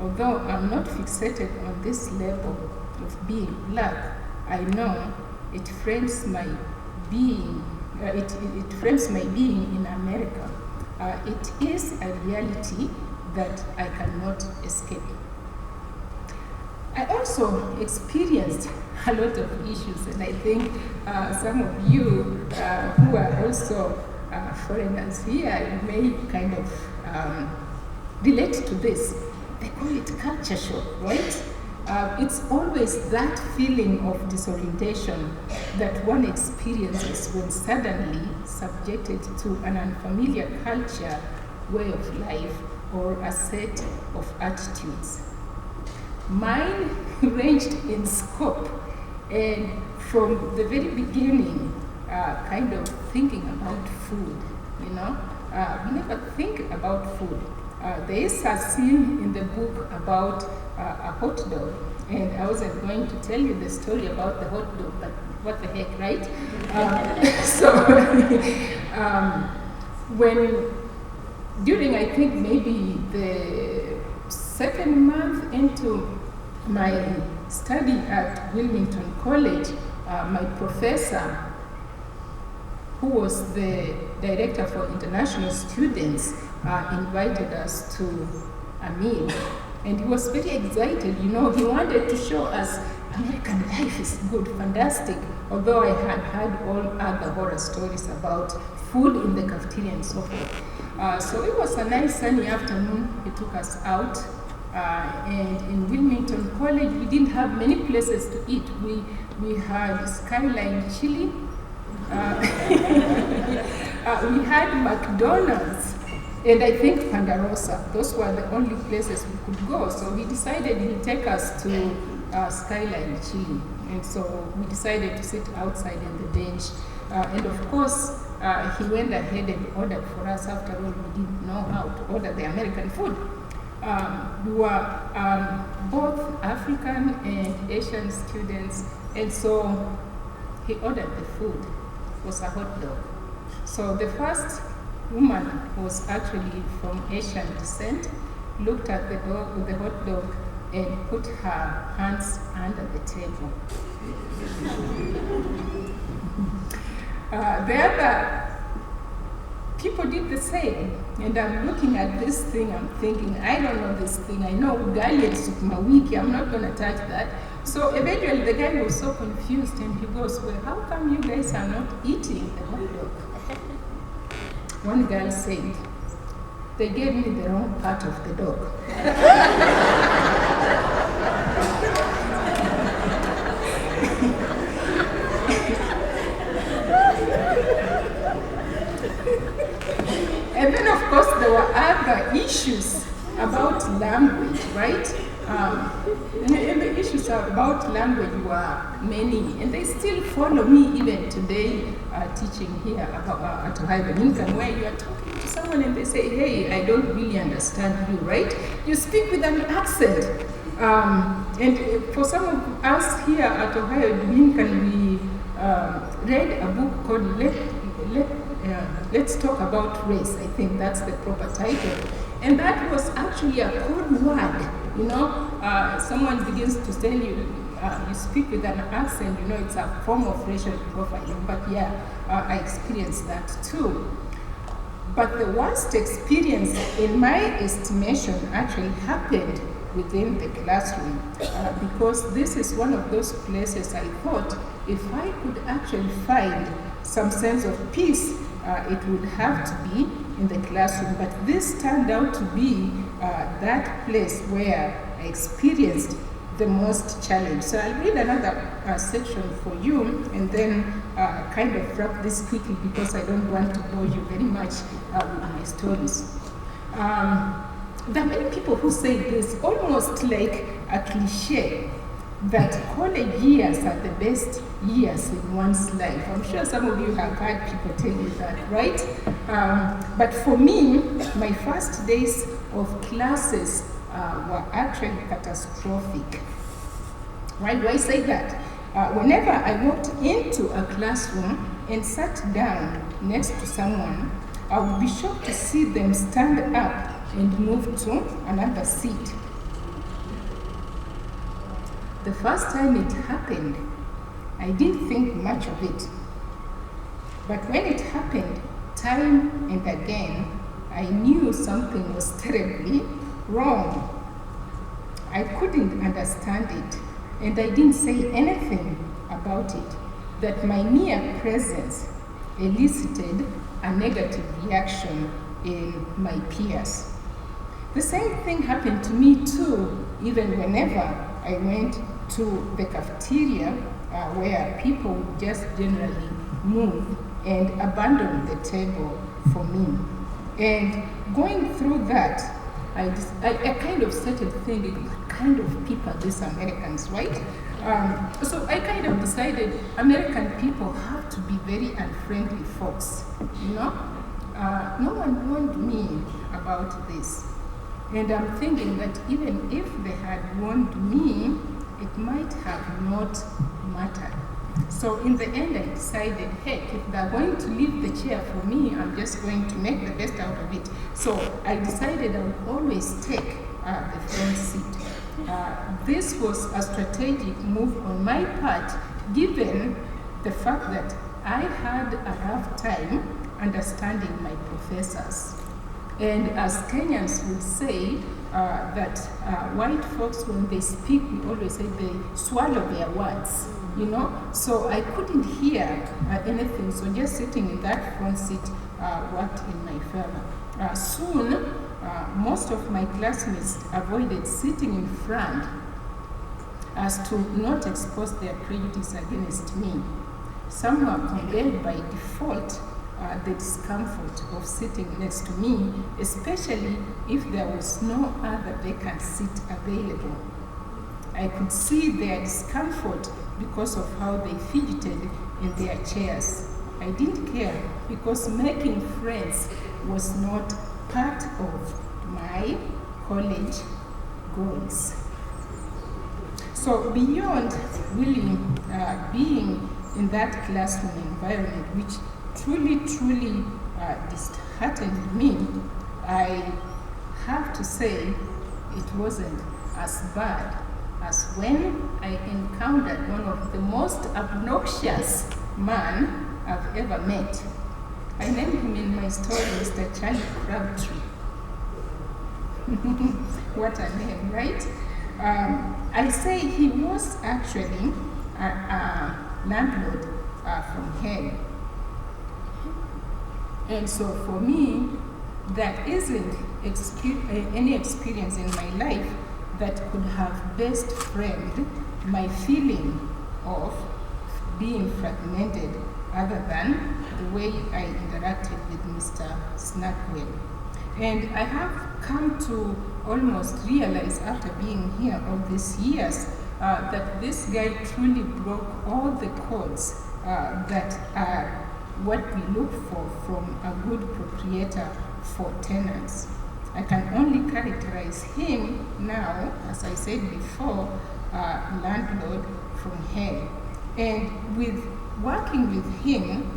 Although I'm not fixated on this level of being black, I know it frames my being. It frames my being in America. It is a reality that I cannot escape. I also experienced a lot of issues, and I think some of you who are also foreigners here, you may kind of relate to this. They call it culture shock, right? It's always that feeling of disorientation that one experiences when suddenly subjected to an unfamiliar culture, way of life, or a set of attitudes. Mine ranged in scope, and from the very beginning, kind of thinking about food, we never think about food. there is a scene in the book about a hot dog, and I wasn't going to tell you the story about the hot dog, but what the heck, right? During, I think, maybe the second month into my study at Wilmington College, my professor, who was the director for international students, invited us to a meal. And he was very excited, you know, he wanted to show us American life is good, fantastic, although I had heard all other horror stories about food in the cafeteria and so forth. So it was a nice sunny afternoon. He took us out, and in Wilmington College, we didn't have many places to eat. We had Skyline Chili, we had McDonald's, and I think Pandarosa. Those were the only places we could go. So he decided he'd take us to Skyline Chili. And so we decided to sit outside in the bench. And of course, he went ahead and ordered for us. After all, we didn't know how to order the American food. We were both African and Asian students. And so he ordered the food. It was a hot dog. So the first woman was actually from Asian descent, looked at the hot dog, and put her hands under the table. The other people did the same, and I'm looking at this thing, I'm thinking, I don't know this thing, I know ugali and sukuma wiki, I'm not going to touch that. So eventually the guy was so confused, and he goes, well, how come you guys are not eating the hot dog? One girl said, they gave me the wrong part of the dog. And then, of course, there were other issues about language, right? And the issues about language were many, and they still follow me even today, teaching here at Ohio Dominican, where you are talking to someone and they say, hey, I don't really understand you, right? You speak with an accent. And for some of us here at Ohio Dominican, we read a book called Let's Talk About Race. I think that's the proper title. And that was actually a code word. You know, someone begins to tell you, you speak with an accent, you know, it's a form of racial profiling. But yeah, I experienced that too. But the worst experience, in my estimation, actually happened within the classroom, because this is one of those places I thought if I could actually find some sense of peace, it would have to be in the classroom. But this turned out to be that place where I experienced the most challenge. So I'll read another section for you, and then kind of wrap this quickly because I don't want to bore you very much with my stories. There are many people who say this almost like a cliche, that college years are the best years in one's life. I'm sure some of you have heard people tell you that, right? But for me, my first days of classes were actually catastrophic. Why do I say that? Whenever I walked into a classroom and sat down next to someone, I would be shocked to see them stand up and move to another seat. The first time it happened, I didn't think much of it. But when it happened time and again, I knew something was terribly wrong. I couldn't understand it, and I didn't say anything about it. That my mere presence elicited a negative reaction in my peers. The same thing happened to me too, even whenever I went to the cafeteria, where people would just generally move and abandon the table for me. And going through that, I kind of started thinking, what kind of people are these Americans, right? So I kind of decided American people have to be very unfriendly folks, you know? No one warned me about this. And I'm thinking that even if they had warned me, it might have not mattered. So in the end, I decided, heck, if they're going to leave the chair for me, I'm just going to make the best out of it. So I decided I would always take the front seat. This was a strategic move on my part, given the fact that I had a rough time understanding my professors. And as Kenyans would say, that white folks, when they speak, we always say they swallow their words, you know? So I couldn't hear anything, so just sitting in that front seat worked in my favor. Soon, most of my classmates avoided sitting in front as to not expose their prejudice against me. Some were compelled by default the discomfort of sitting next to me, especially if there was no other vacant seat available. I could see their discomfort because of how they fidgeted in their chairs. I didn't care because making friends was not part of my college goals. So beyond really being in that classroom environment, which truly disheartened me, I have to say it wasn't as bad as when I encountered one of the most obnoxious man I've ever met. I named him in my story Mr. Charlie Crabtree. What a name, right? I say he was actually a landlord from hell. And so for me, that isn't any experience in my life that could have best framed my feeling of being fragmented, other than the way I interacted with Mr. Snackwell. And I have come to almost realize after being here all these years that this guy truly broke all the codes that are what we look for from a good proprietor for tenants. I can only characterize him now, as I said before, landlord from hell. And with working with him,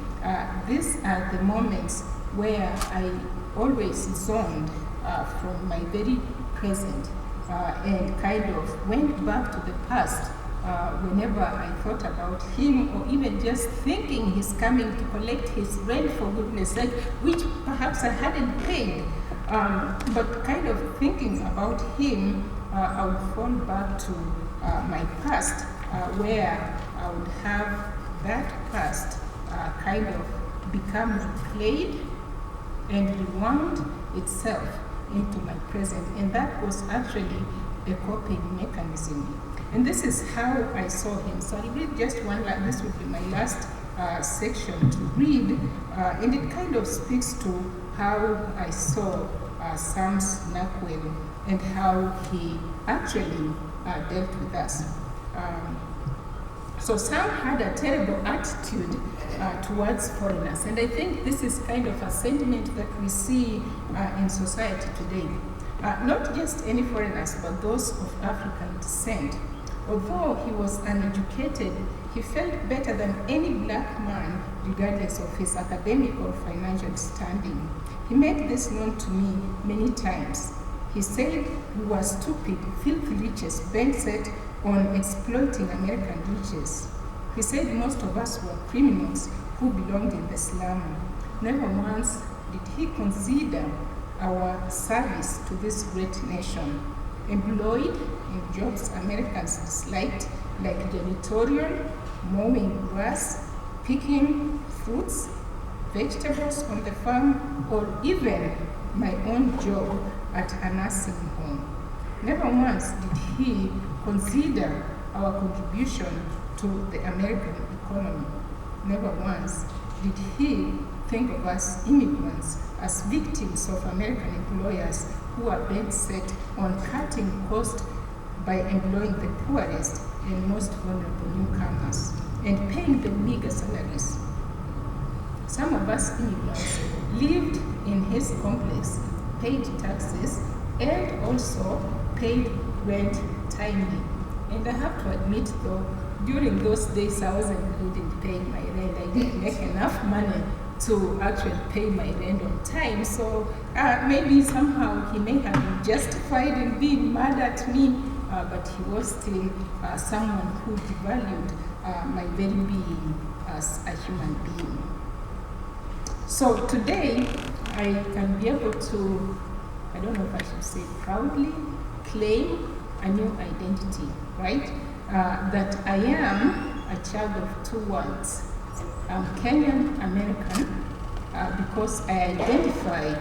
these are the moments where I always zoned from my very present and kind of went back to the past whenever I thought about him, or even just thinking he's coming to collect his rent, for goodness sake, which perhaps I hadn't paid. But kind of thinking about him, I would fall back to my past, where I would have that past kind of become replayed and rewound itself into my present. And that was actually a coping mechanism. And this is how I saw him. So I'll read just one line. This will be my last section to read. And it kind of speaks to how I saw Sam Snackwell and how he actually dealt with us. So Sam had a terrible attitude towards foreigners. And I think this is kind of a sentiment that we see in society today. Not just any foreigners, but those of African descent. Although he was uneducated, he felt better than any black man, regardless of his academic or financial standing. He made this known to me many times. He said we were stupid, filthy riches bent set on exploiting American riches. He said most of us were criminals who belonged in the slum. Never once did he consider our service to this great nation. Employed in jobs Americans disliked, like janitorial, mowing grass, picking fruits, vegetables on the farm, or even my own job at a nursing home. Never once did he consider our contribution to the American economy. Never once did he think of us immigrants as victims of American employers who are bent set on cutting costs by employing the poorest and most vulnerable newcomers and paying them meager salaries. Some of us immigrants lived in his complex, paid taxes, and also paid rent timely. And I have to admit though, during those days I wasn't really paying my rent. I didn't make enough money to actually pay my rent on time. So maybe somehow he may have been justified in being mad at me, but he was still someone who valued my very being as a human being. So today, I can be able to, I don't know if I should say proudly, claim a new identity, right? That I am a child of two worlds. I'm Kenyan American because I identify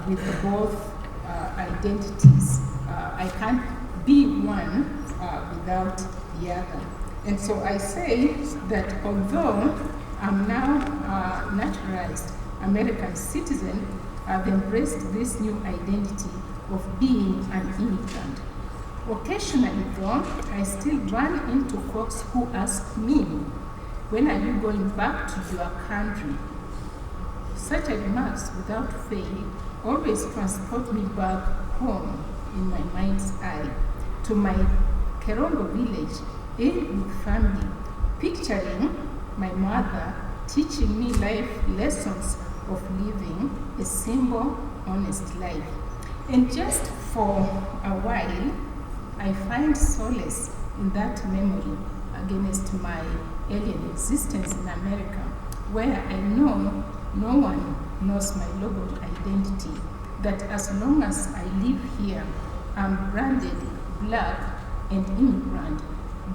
with both identities. I can't be one without the other. And so I say that although I'm now a naturalized American citizen, I've embraced this new identity of being an immigrant. Occasionally though, I still run into folks who ask me, when are you going back to your country? Such remarks, without fail, always transport me back home in my mind's eye, to my Kerongo village, in with family, picturing my mother teaching me life lessons of living a simple, honest life. And just for a while, I find solace in that memory against my alien existence in America, where I know no one knows my local identity, that as long as I live here, I'm branded Black and immigrant,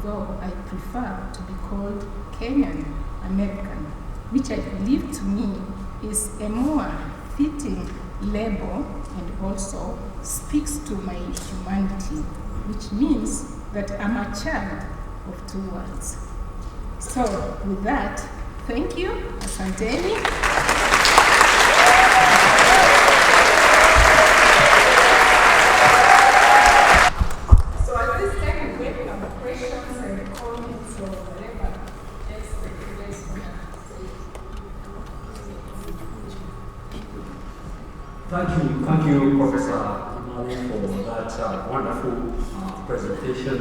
though I prefer to be called Kenyan American, which I believe to me is a more fitting label and also speaks to my humanity, which means that I'm a child of two worlds. So with that, thank you, asanteni. So at this time, we welcome questions and comments or whatever else that you guys want to say. Thank you, Professor Imali, for that wonderful presentation.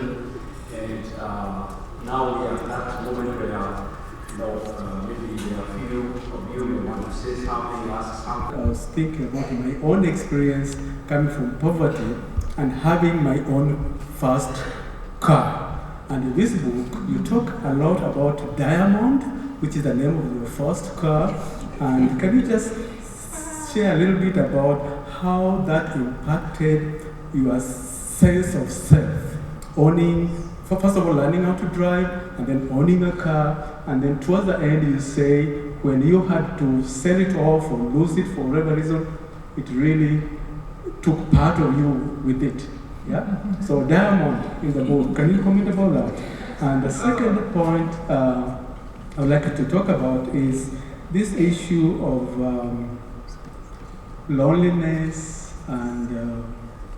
And now we are at that moment where maybe there are a few of you who want to say something, ask something. I was thinking about my own experience coming from poverty and having my own first car. And in this book, you talk a lot about Diamond, which is the name of your first car. And can you just share a little bit about how that impacted your sense of self? First of all, learning how to drive, and then owning a car, and then towards the end you say, when you had to sell it off or lose it for whatever reason, it really took part of you with it. Yeah? So Diamond in the book, can you comment about that? And the second point I would like to talk about is this issue of loneliness and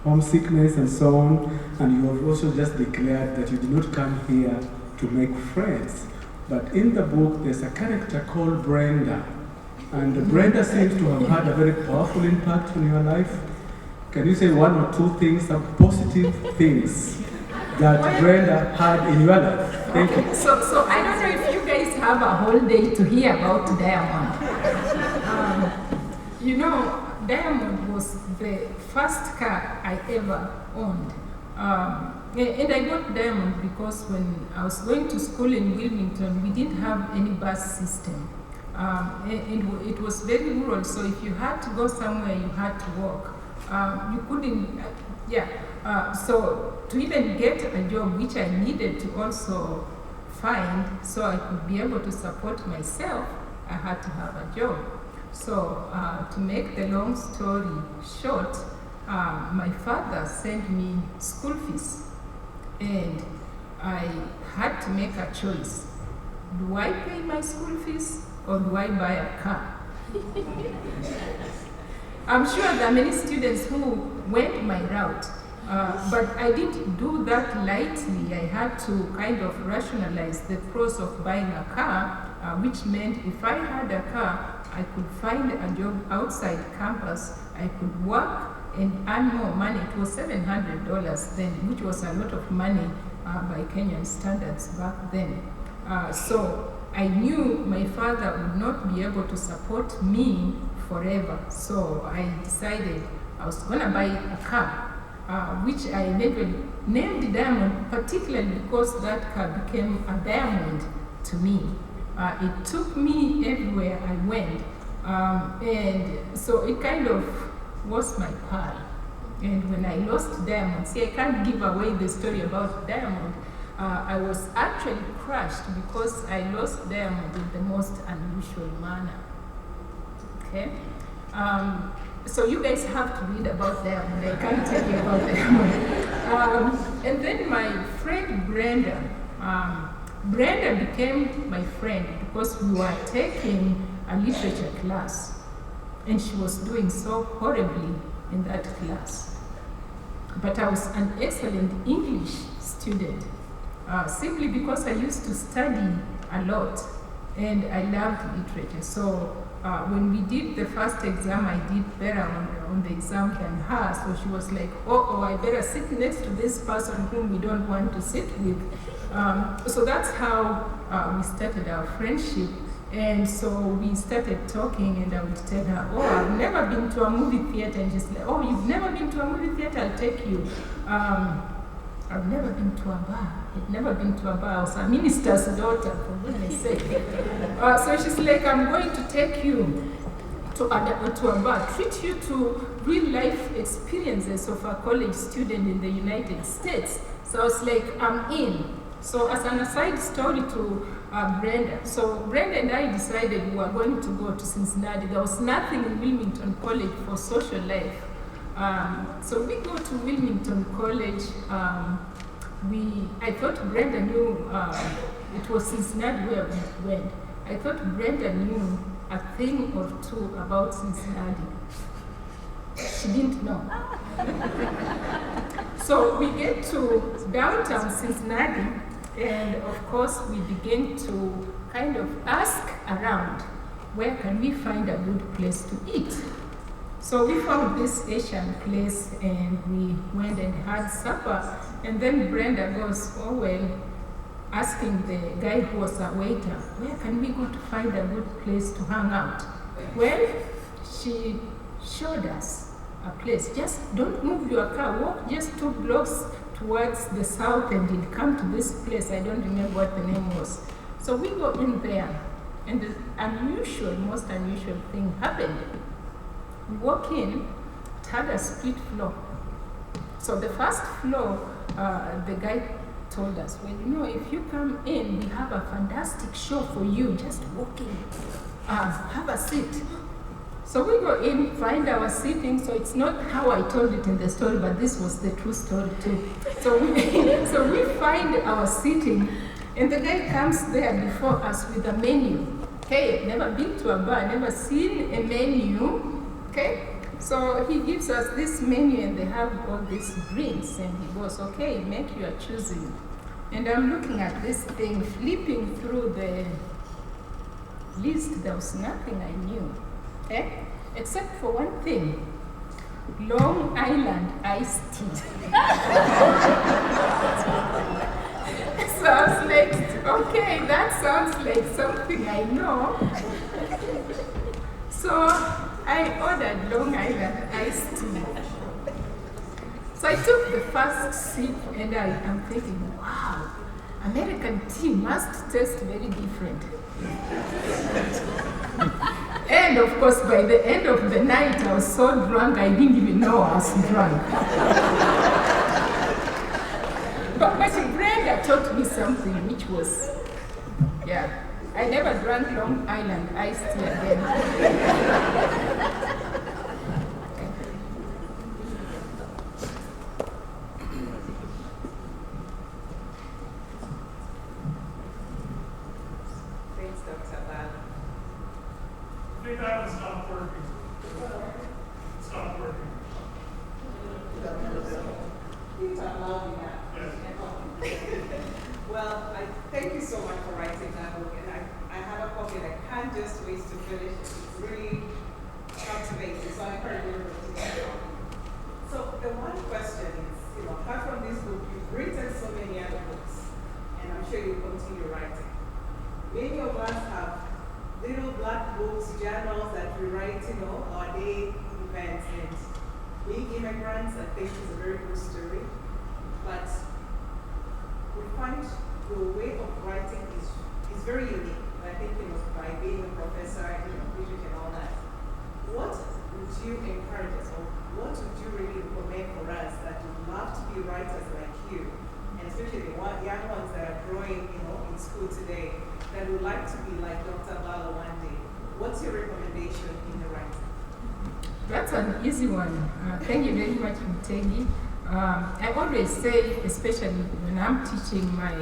homesickness and so on, and you have also just declared that you did not come here to make friends. But in the book, there's a character called Brenda, and Brenda seems to have had a very powerful impact on your life. Can you say one or two things, some positive things that Brenda had in your life? Thank you. So I don't know if you guys have a whole day to hear about Diamond. Diamond was the first car I ever owned. And I got Diamond because when I was going to school in Wilmington, we didn't have any bus system. And it was very rural, so if you had to go somewhere, you had to walk. You couldn't, so to even get a job, which I needed to also find so I could be able to support myself, I had to have a job. So to make the long story short, my father sent me school fees, and I had to make a choice. Do I pay my school fees or do I buy a car? I'm sure there are many students who went my route, but I didn't do that lightly. I had to kind of rationalize the pros of buying a car, which meant if I had a car, I could find a job outside campus, I could work, and earn more money. It was $700 then, which was a lot of money by Kenyan standards back then. So I knew my father would not be able to support me forever. So I decided I was going to buy a car, which I eventually named Diamond, particularly because that car became a diamond to me. It took me everywhere I went. And so it kind of was my pearl. And when I lost Diamond, see, I can't give away the story about Diamond. I was actually crushed because I lost Diamond in the most unusual manner. Okay? So you guys have to read about Diamond. I can't tell you about Diamond. And then my friend Brenda, Brenda became my friend because we were taking a literature class, and she was doing so horribly in that class. But I was an excellent English student, simply because I used to study a lot, and I loved literature. So when we did the first exam, I did better on the exam than her. So she was like, oh, I better sit next to this person whom we don't want to sit with. So that's how we started our friendship. And so we started talking, and I would tell her, oh, I've never been to a movie theater. And she's like, oh, you've never been to a movie theater? I'll take you. I've never been to a bar. I've never been to a bar. I was a minister's daughter, for goodness sake. So she's like, I'm going to take you to a bar, treat you to real life experiences of a college student in the United States. So I was like, I'm in. So as an aside story to Brenda. So Brenda and I decided we were going to go to Cincinnati. There was nothing in Wilmington College for social life. So we go to Wilmington College. I thought Brenda knew it was Cincinnati where we went. I thought Brenda knew a thing or two about Cincinnati. She didn't know. So we get to downtown Cincinnati, and of course we begin to kind of ask around, where can we find a good place to eat? So we found this Asian place, and we went and had supper. And then Brenda goes, oh well, asking the guy who was a waiter, where can we go to find a good place to hang out? Well, she showed us a place. Just don't move your car, walk just 2 blocks towards the south, and you'll come to this place. I don't remember what the name was. So we go in there, and the most unusual thing happened. We walk in, it had a split floor. So the first floor, the guy told us, well, you know, if you come in, we have a fantastic show for you. Just walk in, have a seat. So we go in, find our seating. So it's not how I told it in the story, but this was the true story too. So we find our seating, and the guy comes there before us with a menu. Okay, never been to a bar, never seen a menu. Okay, so he gives us this menu, and they have all these drinks, and he goes, okay, make your choosing. And I'm looking at this thing, flipping through the list. There was nothing I knew. Okay? Except for one thing, Long Island iced tea. So I was like, okay, that sounds like something I know. So I ordered Long Island iced tea. So I took the first sip, and I'm thinking, wow, American tea must taste very different. And of course, by the end of the night, I was so drunk, I didn't even know I was drunk. But Brenda taught me something, which was, yeah, I never drank Long Island iced tea again. Thanks, Dr. Abala. I think that one stopped working. Stopped working. You talk loudly now. Yes. Well, I thank you so much for writing that book, and I have a copy, and I can't just wait to finish it. It's really captivating, so I encourage everybody to get it. So the one question is, apart from this book, you've written so many other books, and I'm sure you'll continue writing. Many of us have little black books, journals that we write, our day events, and being immigrants, I think, is a very good story. But we find your way of writing is very unique. I think, by being a professor, music and all that. What would you encourage us, or what would you really recommend for us that would love to be writers like you, and especially the young ones that are growing, in school today, that would like to be like Dr. Abala one day? What's your recommendation in the writing? That's an easy one. Thank you very much, Mutegi. I always say, especially when I'm teaching my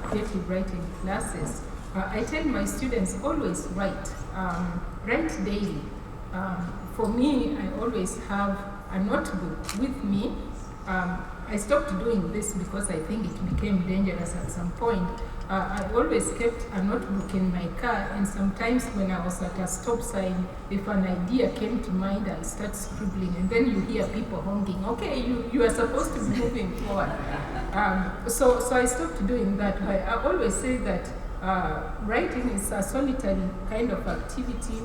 creative writing classes, I tell my students, always write. Write daily. For me, I always have a notebook with me. I stopped doing this because I think it became dangerous at some point. I always kept a notebook in my car, and sometimes when I was at a stop sign, if an idea came to mind, I start scribbling, and then you hear people honking, okay, you are supposed to be moving forward. So I stopped doing that, but I always say that writing is a solitary kind of activity.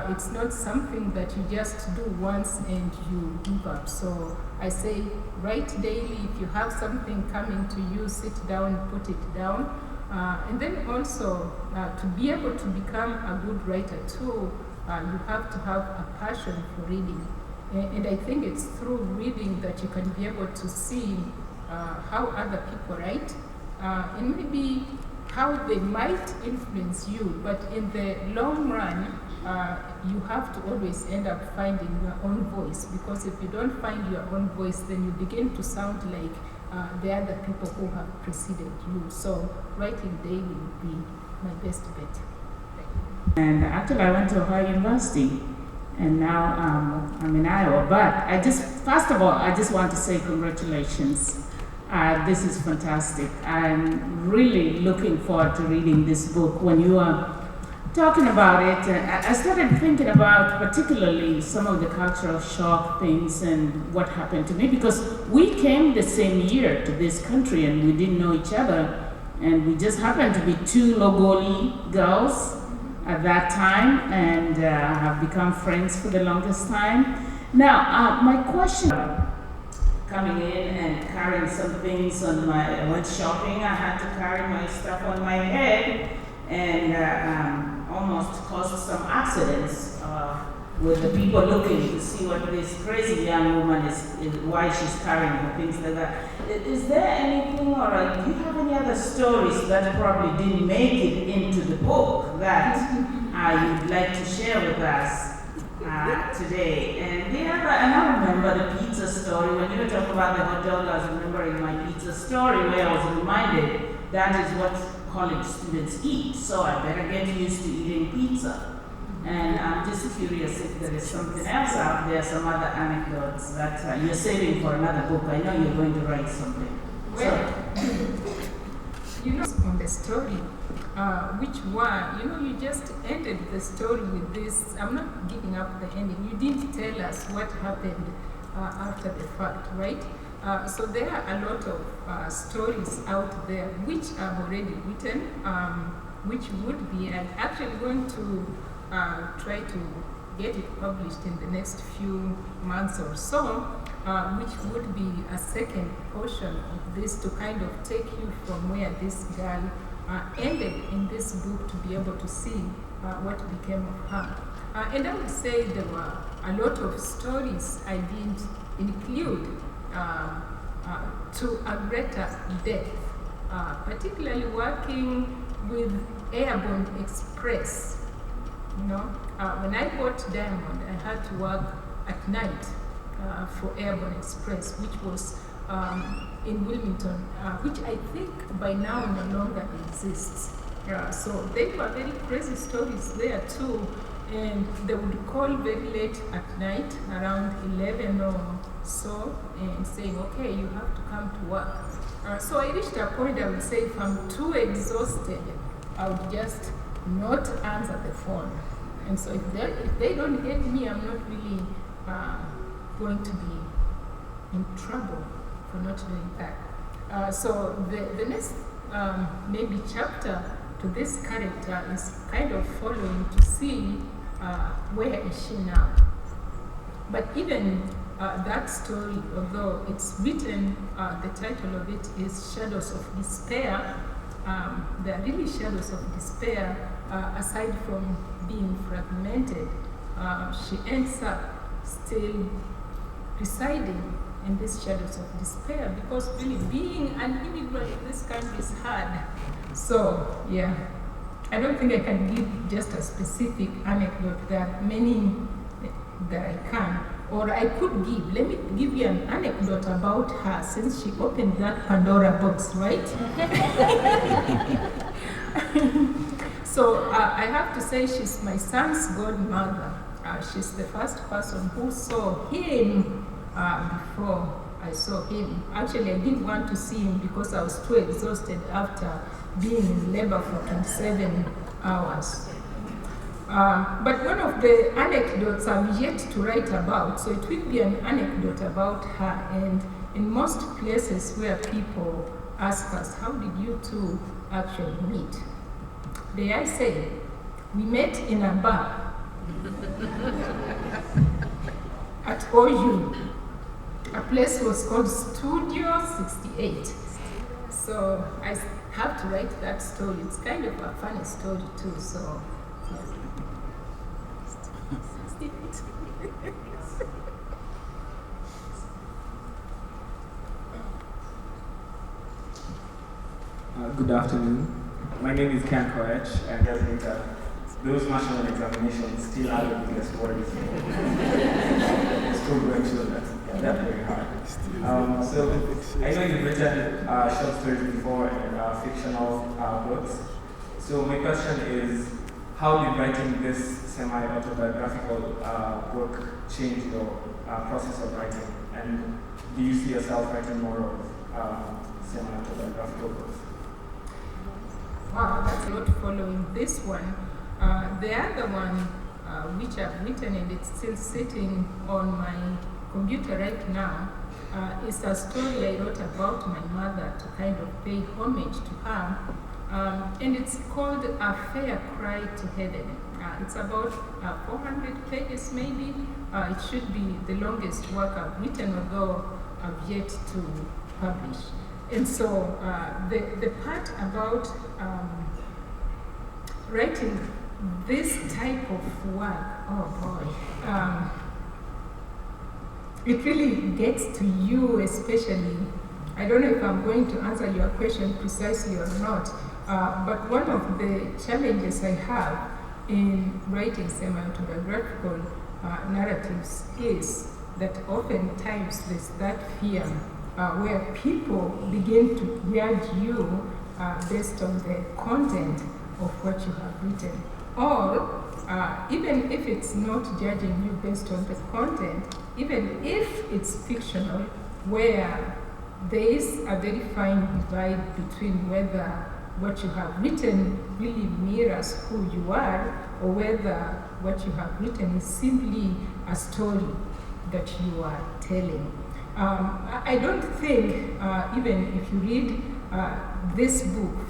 It's not something that you just do once and you give up. So I say write daily. If you have something coming to you, sit down, put it down. And then also, to be able to become a good writer too, you have to have a passion for reading. And I think it's through reading that you can be able to see how other people write, and maybe how they might influence you. But in the long run, you have to always end up finding your own voice, because if you don't find your own voice, then you begin to sound like the other people who have preceded you. So writing daily would be my best bet. And actually I went to Ohio University, and now I'm in Iowa. But first of all, I just want to say congratulations. This is fantastic. I'm really looking forward to reading this book. When you are talking about it, I started thinking about particularly some of the cultural shock things and what happened to me, because we came the same year to this country and we didn't know each other, and we just happened to be two Logoli girls at that time, and have become friends for the longest time. Now, my question, coming in and carrying some things I went shopping, I had to carry my stuff on my head, and almost caused some accidents with the people looking to see what this crazy young woman is why she's carrying her things like that. Is there anything, or do you have any other stories that probably didn't make it into the book that you'd like to share with us today? And I remember the pizza story. When you were talking about the hot dog, I was remembering my pizza story, where I was reminded that is what college students eat, so I better get used to eating pizza. And I'm just curious if there is something else out there, some other anecdotes that you're saving for another book. I know you're going to write something. Well, on the story, which one, you just ended the story with this. I'm not giving up the ending. You didn't tell us what happened after the fact, right? So there are a lot of stories out there which I've already written, which would be, I'm actually going to try to get it published in the next few months or so, which would be a second portion of this to kind of take you from where this girl ended in this book to be able to see what became of her. And I would say there were a lot of stories I didn't include to a greater depth, particularly working with Airborne Express. When I bought Diamond, I had to work at night for Airborne Express, which was in Wilmington, which I think by now no longer exists. So they were very crazy stories there too, and they would call very late at night, around 11 or so, and saying, okay, you have to come to work. So I reached a point, I would say, if I'm too exhausted, I would just not answer the phone. And so if they don't get me, I'm not really going to be in trouble for not doing that. So the next maybe chapter to this character is kind of following to see where is she now. But even that story, although it's written, the title of it is Shadows of Despair, there are really shadows of despair, aside from being fragmented. She ends up still residing in these shadows of despair because really being an immigrant in this country is hard. So, yeah, I don't think I can give just a specific anecdote. There are many that I can, or I could give. Let me give you an anecdote about her since she opened that Pandora box, right? So I have to say she's my son's godmother. She's the first person who saw him before I saw him. Actually, I didn't want to see him because I was too exhausted after being in labor for 27 hours. But one of the anecdotes I'm yet to write about, so it will be an anecdote about her. And in most places where people ask us, how did you two actually meet? They I say, we met in a bar at OU. A place was called Studio 68. So I have to write that story. It's kind of a funny story too, so. Good afternoon. My name is Ken Koech, and as later, those national examinations still are the biggest worries. Still going through that. Yeah, that's very hard. So I know you've written short stories before and fictional books. So my question is, how did writing this semi-autobiographical book change your process of writing? And do you see yourself writing more of semi-autobiographical books? Wow, that's not following this one. The other one, which I've written and it's still sitting on my computer right now, is a story I wrote about my mother to kind of pay homage to her. And it's called A Fair Cry to Heaven. It's about 400 pages maybe. It should be the longest work I've written, although I've yet to publish. And so the part about writing this type of work, oh boy, it really gets to you especially. I don't know if I'm going to answer your question precisely or not, but one of the challenges I have in writing semi-autobiographical narratives is that oftentimes there's that fear where people begin to judge you based on the content of what you have written. Or even if it's not judging you based on the content, even if it's fictional, where there is a very fine divide between whether what you have written really mirrors who you are, or whether what you have written is simply a story that you are telling. I don't think, even if you read this book,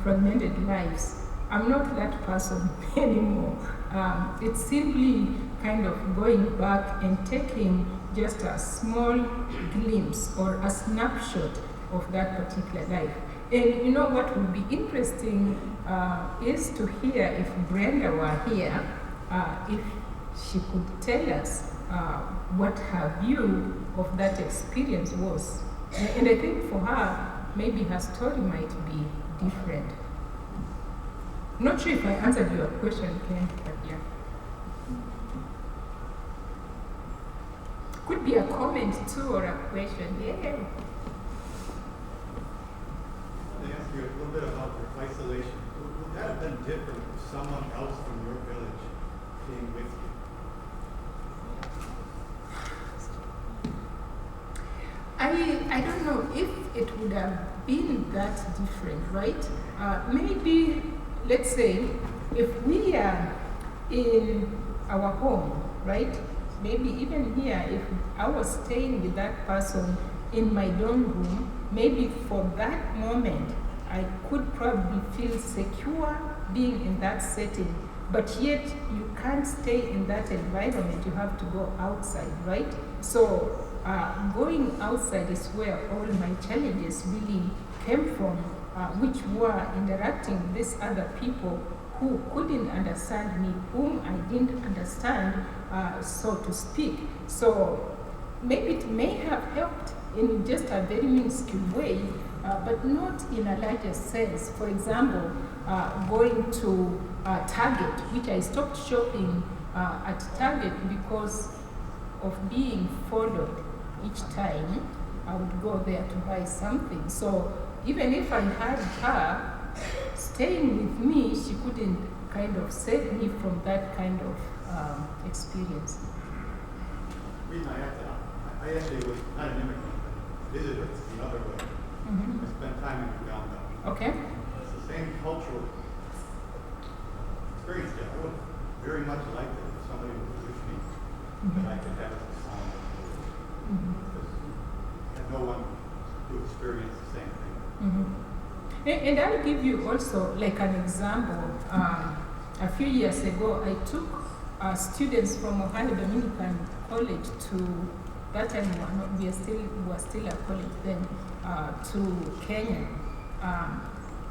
Fragmented Lives, I'm not that person anymore. It's simply kind of going back and taking just a small glimpse or a snapshot of that particular life. And you know what would be interesting is to hear if Brenda were here, if she could tell us what her view of that experience was. And I think for her, maybe her story might be different. Not sure if I answered your question, Ken, but yeah. Could be a comment too or a question. Yeah. I ask you a little bit about your isolation. Would that have been different if someone else from your village came with you? I don't know if it would have been that different, right? Maybe, let's say, if we are in our home, right? maybe even here, if I was staying with that person in my dorm room, maybe for that moment, I could probably feel secure being in that setting. But yet, you can't stay in that environment, you have to go outside, right? So, going outside is where all my challenges really came from, which were interacting with these other people who couldn't understand me, whom I didn't understand, so to speak. So maybe it may have helped in just a very minuscule way, but not in a larger sense. For example, going to Target, which I stopped shopping at Target because of being followed each time I would go there to buy something. So even if I had her staying with me, she couldn't kind of save me from that kind of experience. The reason I actually was not an immigrant, but visited the other way. I spent time in Uganda. Okay. It's the same cultural experience there. I would very much like it if somebody would wish me that I could have it sound. Because I had no one who experienced the same thing. And I'll give you also like an example. A few years ago, I took students from Ohio Dominican College to that time we were still a college then, to Kenya.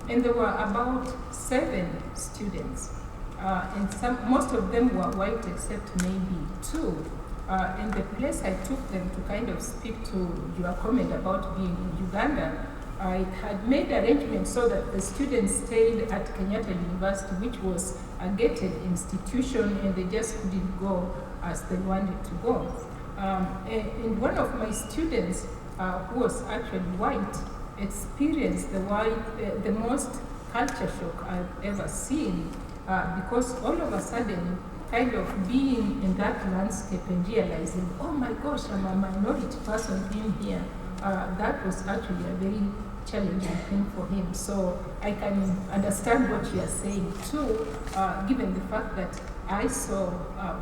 And there were about 7 students. And most of them were white except maybe 2. And the place I took them to kind of speak to your comment about being in Uganda, I had made arrangements so that the students stayed at Kenyatta University, which was a gated institution, and they just couldn't go as they wanted to go. And one of my students, who was actually white, experienced the most culture shock I've ever seen, because all of a sudden, kind of being in that landscape and realizing, oh my gosh, I'm a minority person in here, that was actually a very challenging thing for him. So I can understand what you are saying too, given the fact that I saw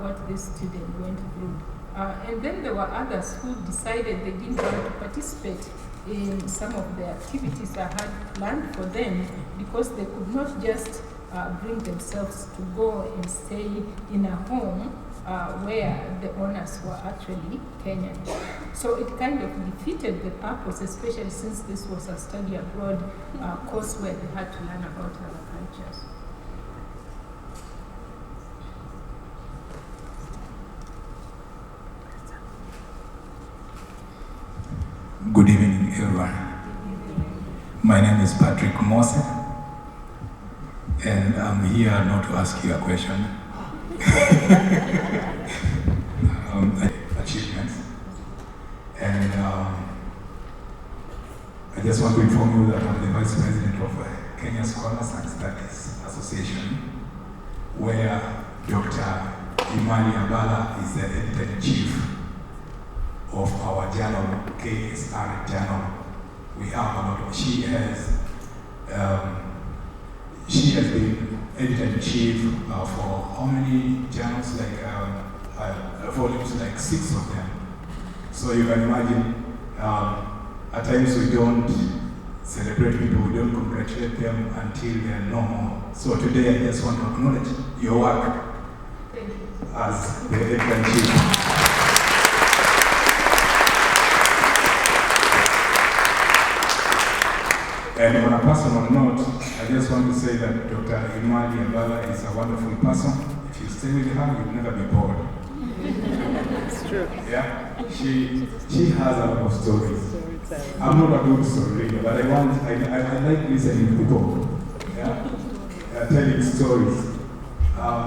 what this student went through. And then there were others who decided they didn't want to participate in some of the activities I had planned for them because they could not just bring themselves to go and stay in a home where the owners were actually Kenyan. So it kind of defeated the purpose, especially since this was a study abroad course where they had to learn about other cultures. Good evening, everyone. My name is Patrick Mose, and I'm here not to ask you a question. Achievements. And I just want to inform you that I'm the Vice President of Kenya Scholars and Studies Association, where Dr. Imali Abala is the editor-in-chief of our journal, KSR journal. We have a lot of, she has been editor-in-chief for how many journals, like volumes, like 6 of them. So you can imagine, at times we don't celebrate people, we don't congratulate them until they're normal. So today I just want to acknowledge your work as the editor-in-chief. And on a personal note, I just want to say that Dr. Imali Abala is a wonderful person. If you stay with her, you'll never be bored. It's true. Yeah, she has a lot of stories. I'm not a good story reader, but I like listening to people. Yeah, telling stories.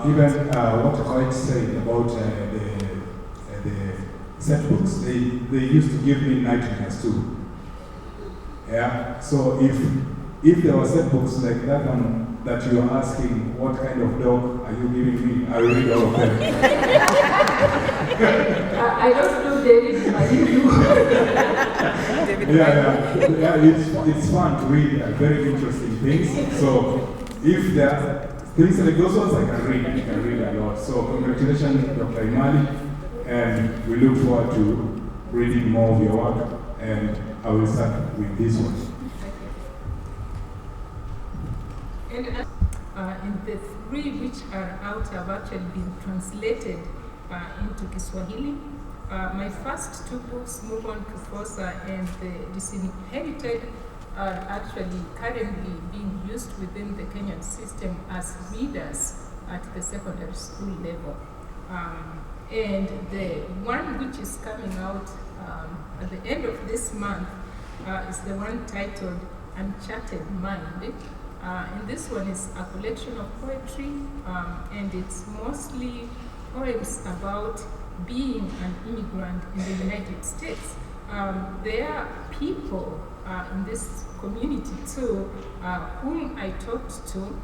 Even what Coit said about the set books, they used to give me nightmares too. Yeah, so if there were set books like that one that you are asking, what kind of dog are you giving me? I will read all of them. I don't know David, but you do. Yeah, it's fun to read very interesting things. So if there are things like those ones, I can read a lot. So congratulations, Dr. Imali, and we look forward to reading more of your work, and I will start with this one. And in the three which are out have actually been translated into Kiswahili. My first two books, Move On to Fosa and The Disinherited, are actually currently being used within the Kenyan system as readers at the secondary school level. And the one which is coming out at the end of this month is the one titled Uncharted Mind. And this one is a collection of poetry, and it's mostly poems about being an immigrant in the United States. There are people in this community too whom I talked to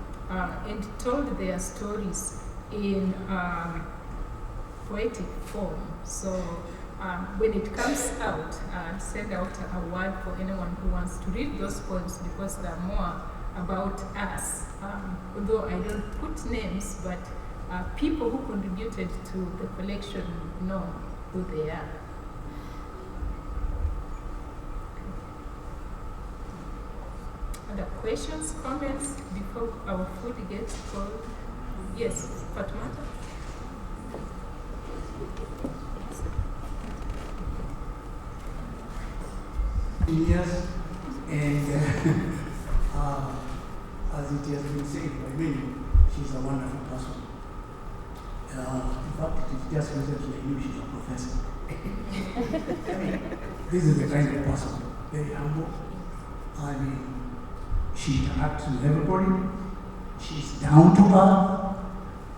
and told their stories in poetic form. So when it comes out, send out a word for anyone who wants to read those poems, because they're more about us. Although I don't put names, but people who contributed to the collection know who they are. Other questions, comments before our food gets cold? Yes, Fatmata? Years, and as it has been said by many, she's a wonderful person. In fact, it is just recently I knew she's a professor. I mean, this is the kind of person, very humble. I mean, she interacts with everybody. She's down to earth,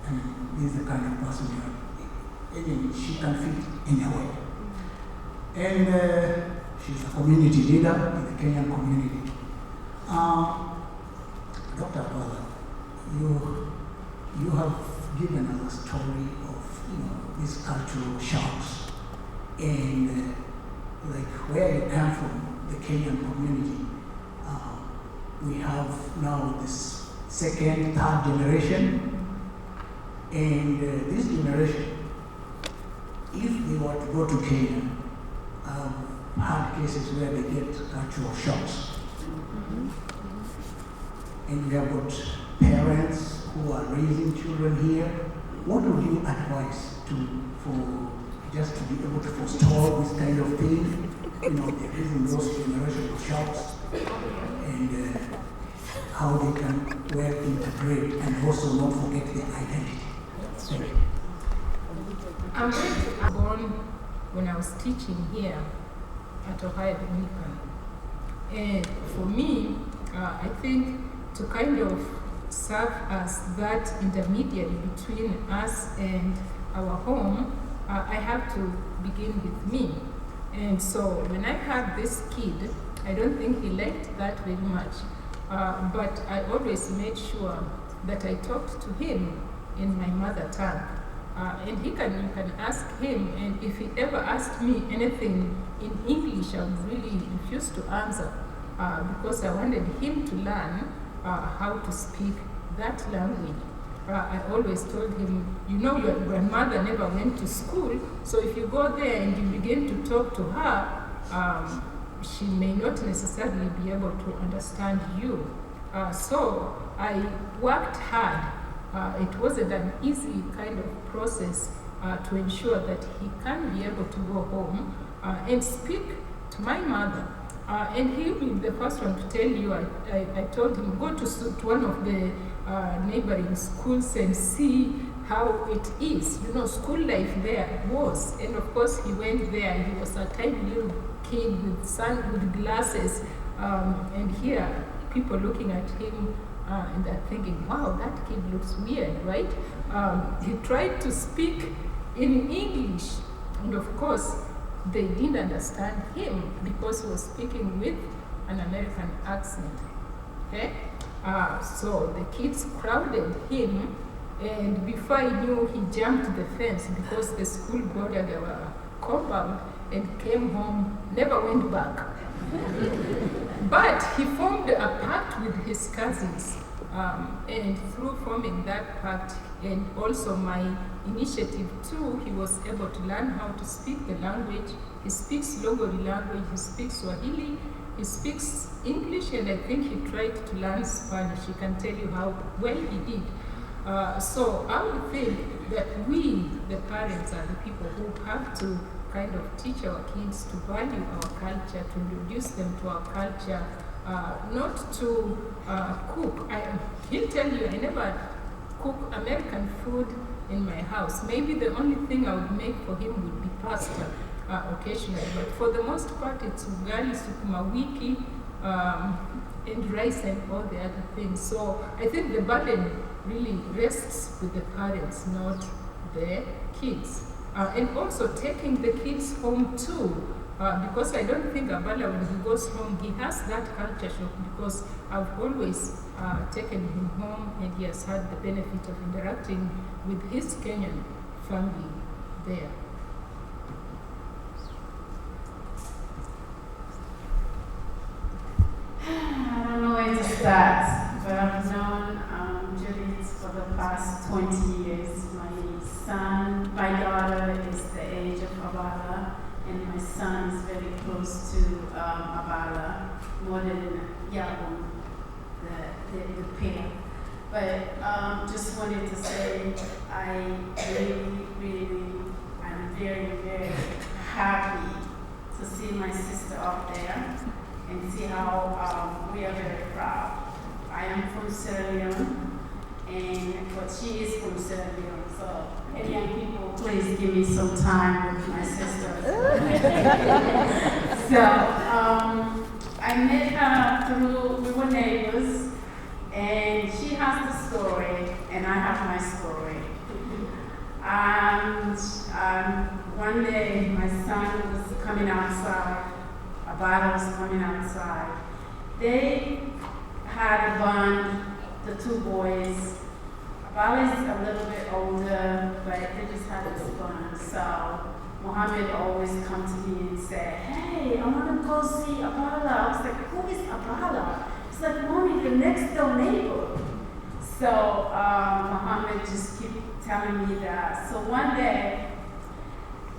and this is the kind of person she can fit anywhere. And she's a community leader in the Kenyan community. Dr. Abala, you have given us a story of these cultural shocks and like where you come from, the Kenyan community. We have now this second, third generation, and this generation, if they were to go to Kenya, had cases where they get cultural shocks. And we have got parents who are raising children here. What would you advise for just to be able to forestall this kind of thing? They're raising those generational shocks, and how they can well integrate and also not forget their identity. Thank you. I was born when I was teaching here at Ohio Dominican. And for me, I think to kind of serve as that intermediary between us and our home, I have to begin with me. And so when I had this kid, I don't think he liked that very much, but I always made sure that I talked to him in my mother tongue. And you can ask him, and if he ever asked me anything in English, I would really refuse to answer because I wanted him to learn how to speak that language. I always told him, your grandmother never went to school, so if you go there and you begin to talk to her, she may not necessarily be able to understand you. So I worked hard. It wasn't an easy kind of process to ensure that he can be able to go home and speak to my mother. And he'll be the first one to tell you, I told him, go to one of the neighboring schools and see how it is. School life there was. And of course, he went there. He was a tiny little kid with glasses. And here, people looking at him and they're thinking, wow, that kid looks weird, right? He tried to speak in English. And of course, they didn't understand him because he was speaking with an American accent. Okay? So the kids crowded him, and before I knew, he jumped the fence because the school boarded our compound and came home, never went back. But he formed a pact with his cousins And through forming that pact and also my initiative too, he was able to learn how to speak the language. He speaks Logori language, he speaks Swahili, he speaks English, and I think he tried to learn Spanish. He can tell you how well he did. So I would think that we, the parents, are the people who have to kind of teach our kids to value our culture, to introduce them to our culture, not to cook. He'll tell you, I never cook American food in my house. Maybe the only thing I would make for him would be pasta occasionally, but for the most part it's ugali, sukuma wiki, and rice and all the other things. So I think the burden really rests with the parents, not the kids. And also taking the kids home too, because I don't think Abala, when he goes home, he has that culture shock, because I've always taken him home and he has had the benefit of interacting with his Kenyan family there. I don't know where to start, but I've known Judith for the past 20 years. My daughter is the age of Abala, and my son is very close to Abala, more than Yabon, the pair. But just wanted to say I really am very happy to see my sister up there and see how we are very proud. I am from Sierra Leone, but she is from Sierra Leone, so any young people, please give me some time with my sister. So I met her through, we were neighbors, and she has the story, and I have my story. And one day, my son was coming outside, Abala was coming outside. They had a bond, the two boys. Abala is a little bit older, but they just had this bond. So Mohammed always come to me and say, hey, I want to go see Abala. I was like, who is Abala? It's like, Mommy, the next door neighbor. So Mohammed just keep telling me that. So one day,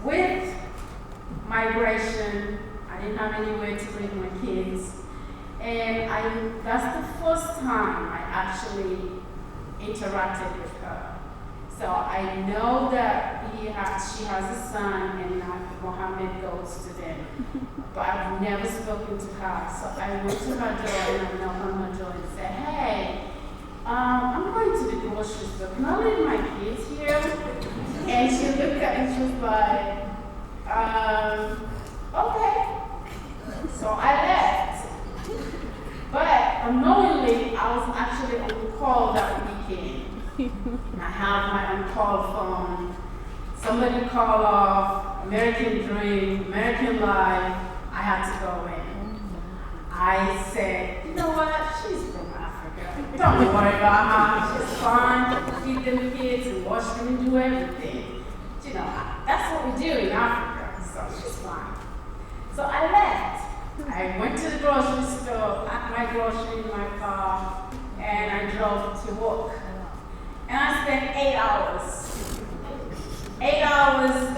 with migration, I didn't have anywhere to bring my kids. And that's the first time I actually interacted with her. So I know that she has a son and that Mohammed goes to them. But I've never spoken to her. So I went to her door and I knocked on her door and said, hey, I'm going to the grocery store. Can I leave my kids here? And she looked at me and she was like, okay. So I left. But unknowingly, I was actually on call that weekend. I have my on-call phone. Somebody called off, American Dream, American Life. I had to go in. I said, you know what? She's from Africa. Don't worry about her. She's fine. Feed them kids and wash them and do everything. You know, that's what we do in Africa. So she's fine. So I left. I went to the grocery store, packed my groceries in my car, and I drove to work. And I spent 8 hours. 8 hours,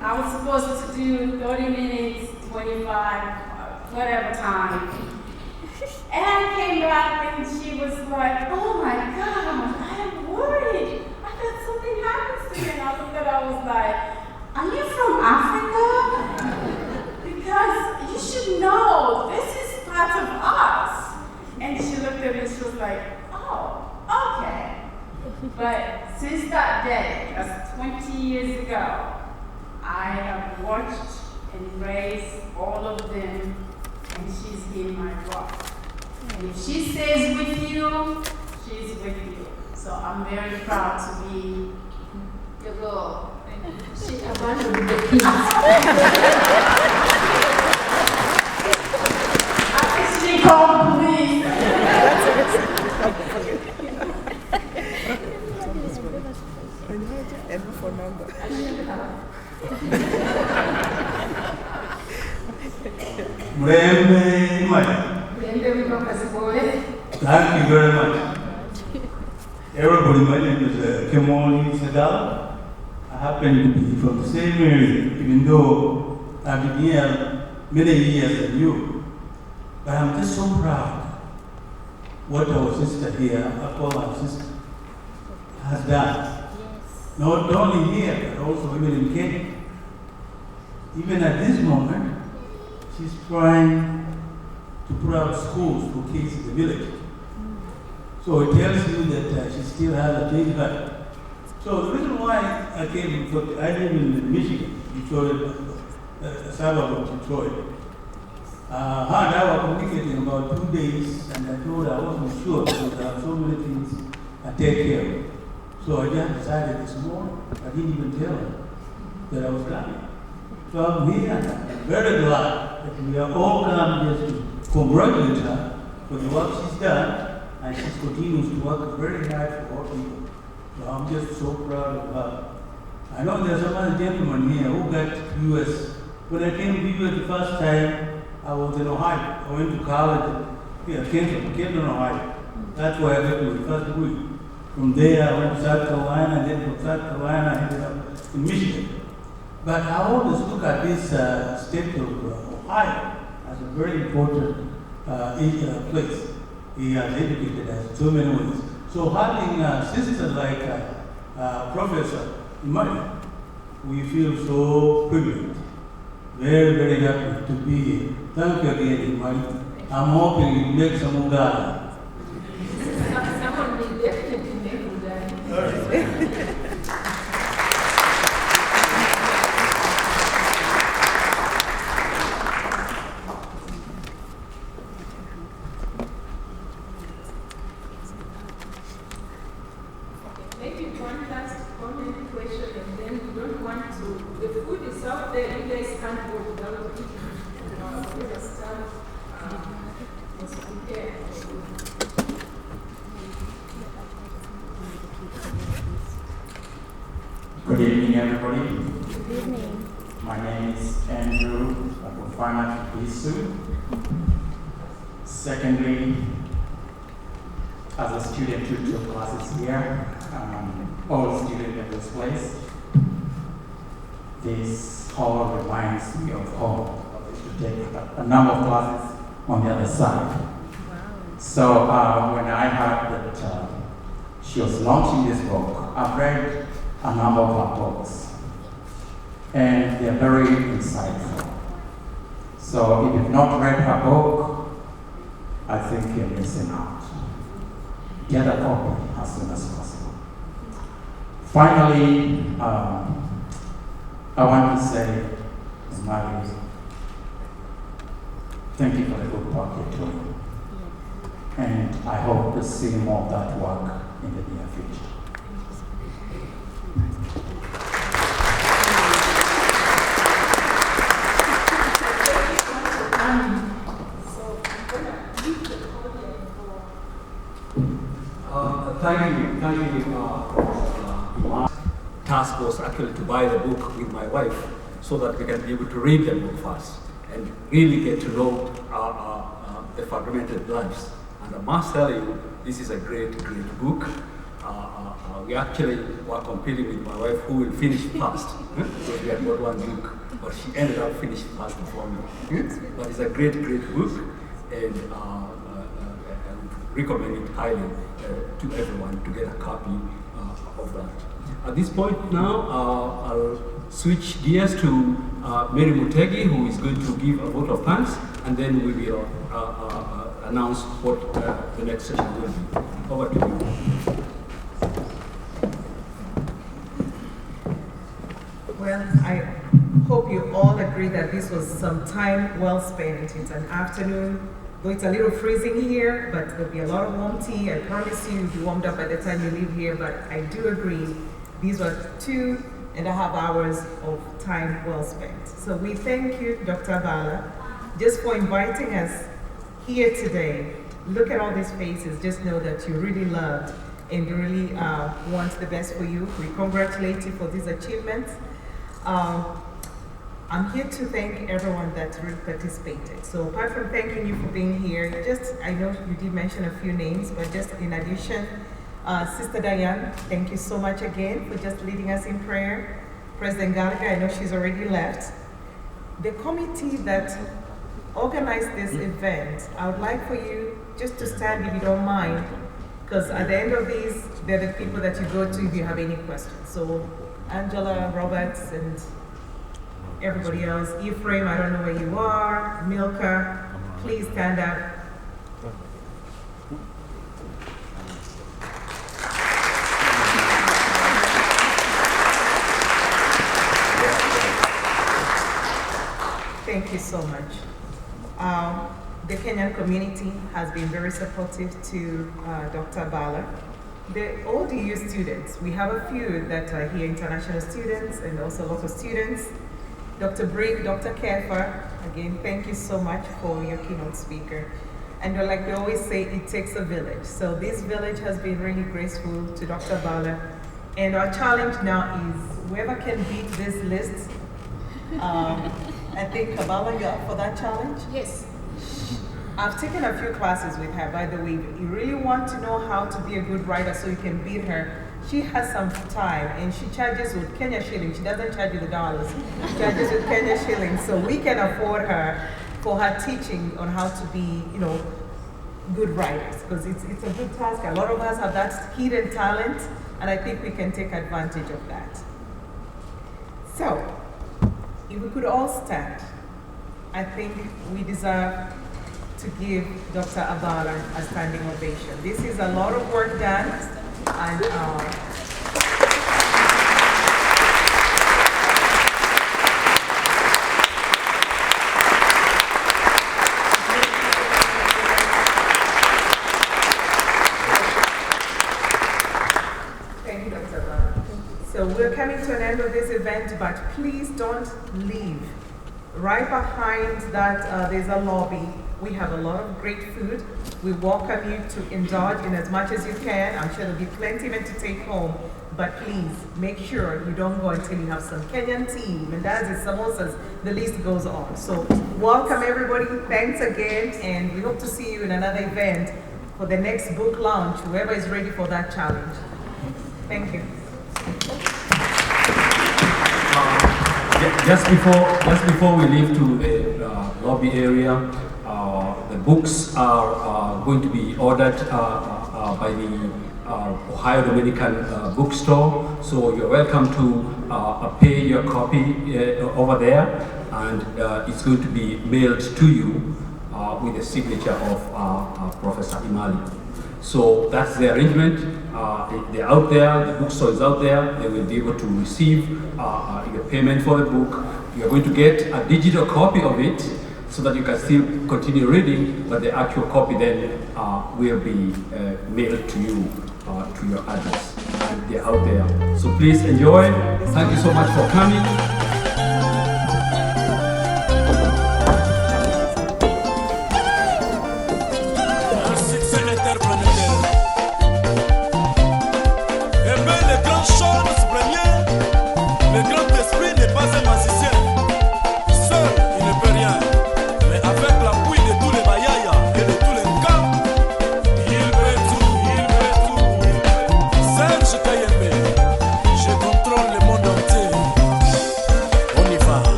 I was supposed to do 30 minutes, 25, whatever time. And I came back and she was like, oh my God, I'm worried. I thought something happens to me. And I looked at her, I was like, are you from Africa? Because you should know, this is part of us. And she looked at me and she was like, oh, okay. But since that day, that's 20 years ago, I have watched and raised all of them, and she's been my rock. And if she stays with you, she's with you. So I'm very proud to be your girl. She abandoned the kids. She called police. And phone number. Thank you very much. Everybody, my name is Kimoli Sadal. I happen to be from the same area, even though I've been here many years than you. But I'm just so proud what our sister here, our sister, has done. Not only here, but also even in Kenya. Even at this moment, she's trying to put out schools for kids in the village. So it tells you that she still has a big heart. So the reason why I came, I live in Michigan, Detroit, suburb of Detroit. Her and I were communicating about 2 days, and I told her I wasn't sure because there are so many things I take care of. So I just decided this morning, I didn't even tell her that I was coming. So I'm here, and I'm very glad that we are all come just to congratulate her for the work she's done, and she continues to work very hard for all people. So I'm just so proud of her. I know there's some other gentleman here who got US. When I came to US the first time, I was in Ohio. I went to college here, Kenton, Ohio. That's where I got to the first week. From there, I went to South Carolina, and then from South Carolina, I ended up in Michigan. But I always look at this state of Ohio as a very important place. He has educated us so many ways. So having a sister like Professor Imali, we feel so privileged. Very, very happy to be here. Thank you again, Imali. I'm hoping you make some more garden. Someone will definitely make that. Maybe one last comment, question, and then we don't want to. The food is out there, you guys can't go without eating. Whatever stuff is prepared. Good evening, everybody. Good evening. My name is Andrew Akufana Kisu. Secondly, as a student who took classes here, all students at this place, this hall reminds me of home. I used to take a number of classes on the other side. So when I heard that she was launching this book, I've read a number of her books, and they're very insightful. So if you've not read her book, I think you're missing out. Get a copy as soon as possible. Finally, I want to say, Imali, thank you for the good work you're doing. And I hope to see more of that work in the near future. Thank you. Task was actually to buy the book with my wife so that we can be able to read the book first and really get to know the fragmented lives. And I must tell you, this is a great, great book. We actually were competing with my wife who will finish first because we had got one book, but she ended up finishing first before me. But it's a great, great book, and I would recommend it highly to everyone to get a copy of that. At this point now, I'll switch gears to Mary Mutegi, who is going to give a vote of thanks, and then we will announce what the next session will be. Over to you. Well, I hope you all agree that this was some time well spent. It's an afternoon, though it's a little freezing here, but there'll be a lot of warm tea. I promise you, you'll be warmed up by the time you leave here, but I do agree, these were 2.5 hours of time well spent. So we thank you, Dr. Abala, just for inviting us here today. Look at all these faces, just know that you really loved and really want the best for you. We congratulate you for these achievements. I'm here to thank everyone that really participated. So apart from thanking you for being here, I know you did mention a few names, but just in addition, Sister Diane, thank you so much again for just leading us in prayer. President Gallagher, I know she's already left. The committee that organized this event, I would like for you just to stand if you don't mind, because at the end of these, they're the people that you go to if you have any questions. So Angela, Roberts, and everybody else. Ephraim, I don't know where you are. Milka, please stand up. Thank you so much. The Kenyan community has been very supportive to Dr. Abala. The ODU students, we have a few that are here, international students and also local students. Dr. Brick, Dr. Kefa, again, thank you so much for your keynote speaker. And like we always say, it takes a village. So this village has been really graceful to Dr. Abala. And our challenge now is whoever can beat this list. I think Abala, you're up for that challenge? Yes. I've taken a few classes with her, by the way. If you really want to know how to be a good writer so you can beat her, she has some time and she charges with Kenya shillings. She doesn't charge you the dollars. She charges with Kenya shillings. So we can afford her for her teaching on how to be, good writers, because it's a good task. A lot of us have that hidden talent, and I think we can take advantage of that. So, if we could all stand, I think we deserve to give Dr. Abala a standing ovation. This is a lot of work done, and thank you, Dr. Abala. So we're coming to an end of this event, but please don't leave. Right behind that, there's a lobby. We have a lot of great food. We welcome you to indulge in as much as you can. I'm sure there'll be plenty even to take home. But please, make sure you don't go until you have some Kenyan tea, mandazi, samosas, the list goes on. So welcome everybody, thanks again, and we hope to see you in another event for the next book launch, whoever is ready for that challenge. Thank you. Just before we leave to the lobby area, the books are going to be ordered by the Ohio Dominican bookstore. So you're welcome to pay your copy over there, and it's going to be mailed to you with the signature of Professor Imali. So that's the arrangement. They're out there, the bookstore is out there. They will be able to receive your payment for the book. You're going to get a digital copy of it so that you can still continue reading, but the actual copy then will be mailed to you, to your address. And they're out there. So please enjoy. Thank you so much for coming.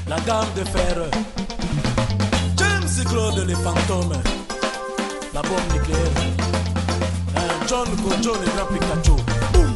La gamme de fer. Claude les fantômes, la bombe nucléaire. John Kojo, le grand Pikachu. Boum.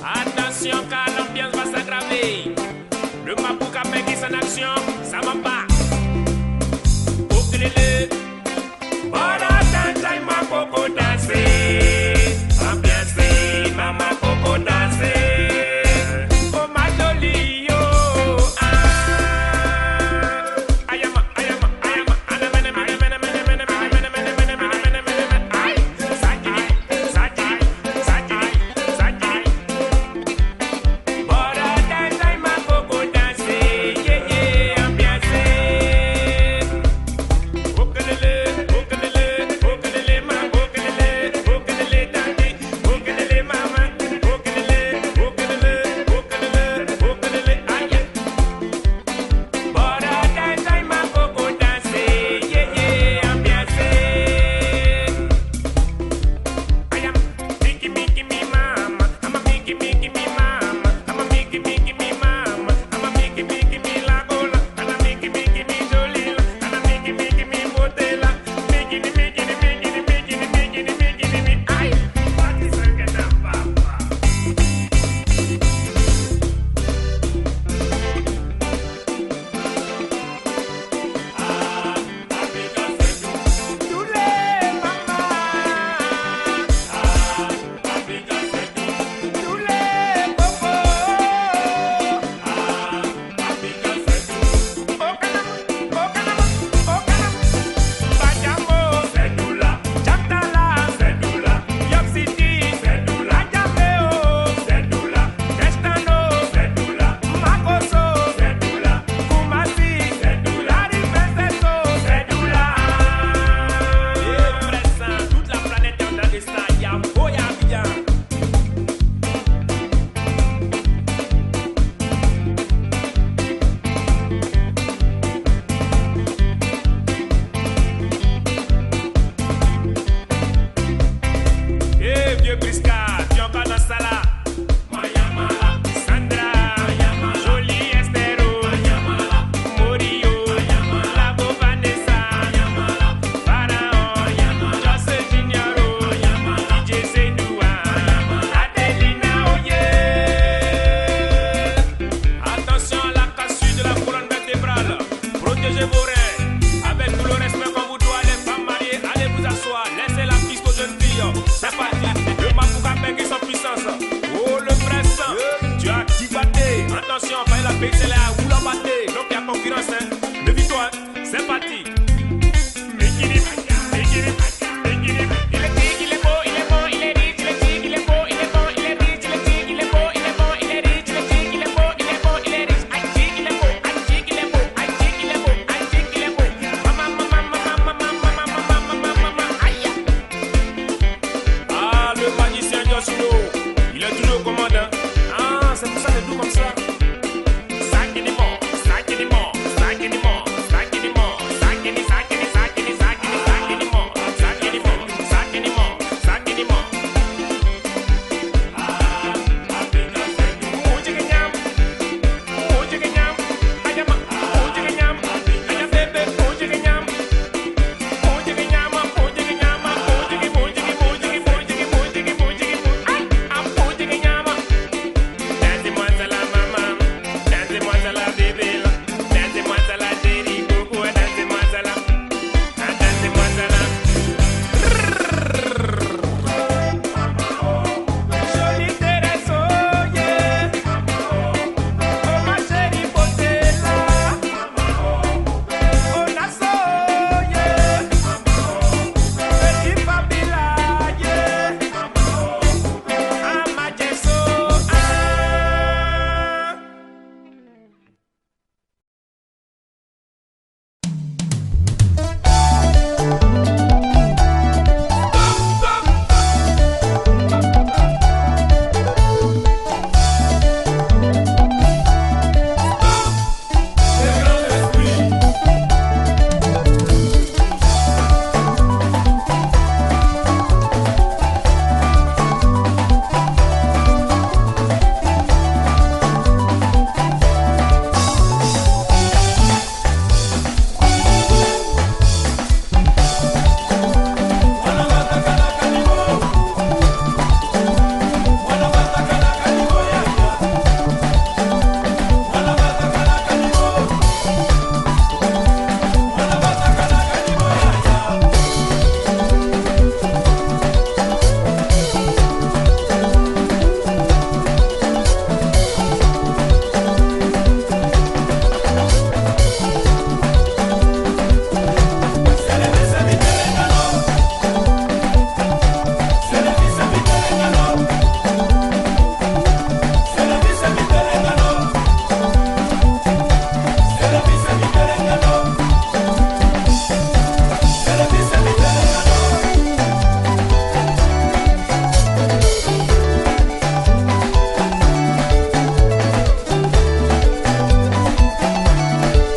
Attention car l'ambiance va s'aggraver. Le Mapouka qui est en action, ça va pas. Okulele. Voilà, tata, ma coco danser. Ambiance, mama coco danser. Oh ma jolie yo. Ayama, ayama, ayama. Anemene, mene, mene, mene, mene, mene, mene, mene, mene, mene, mene, mene. Ay, Saji, Saji, Saji, Saji. Attention, fais la paix, c'est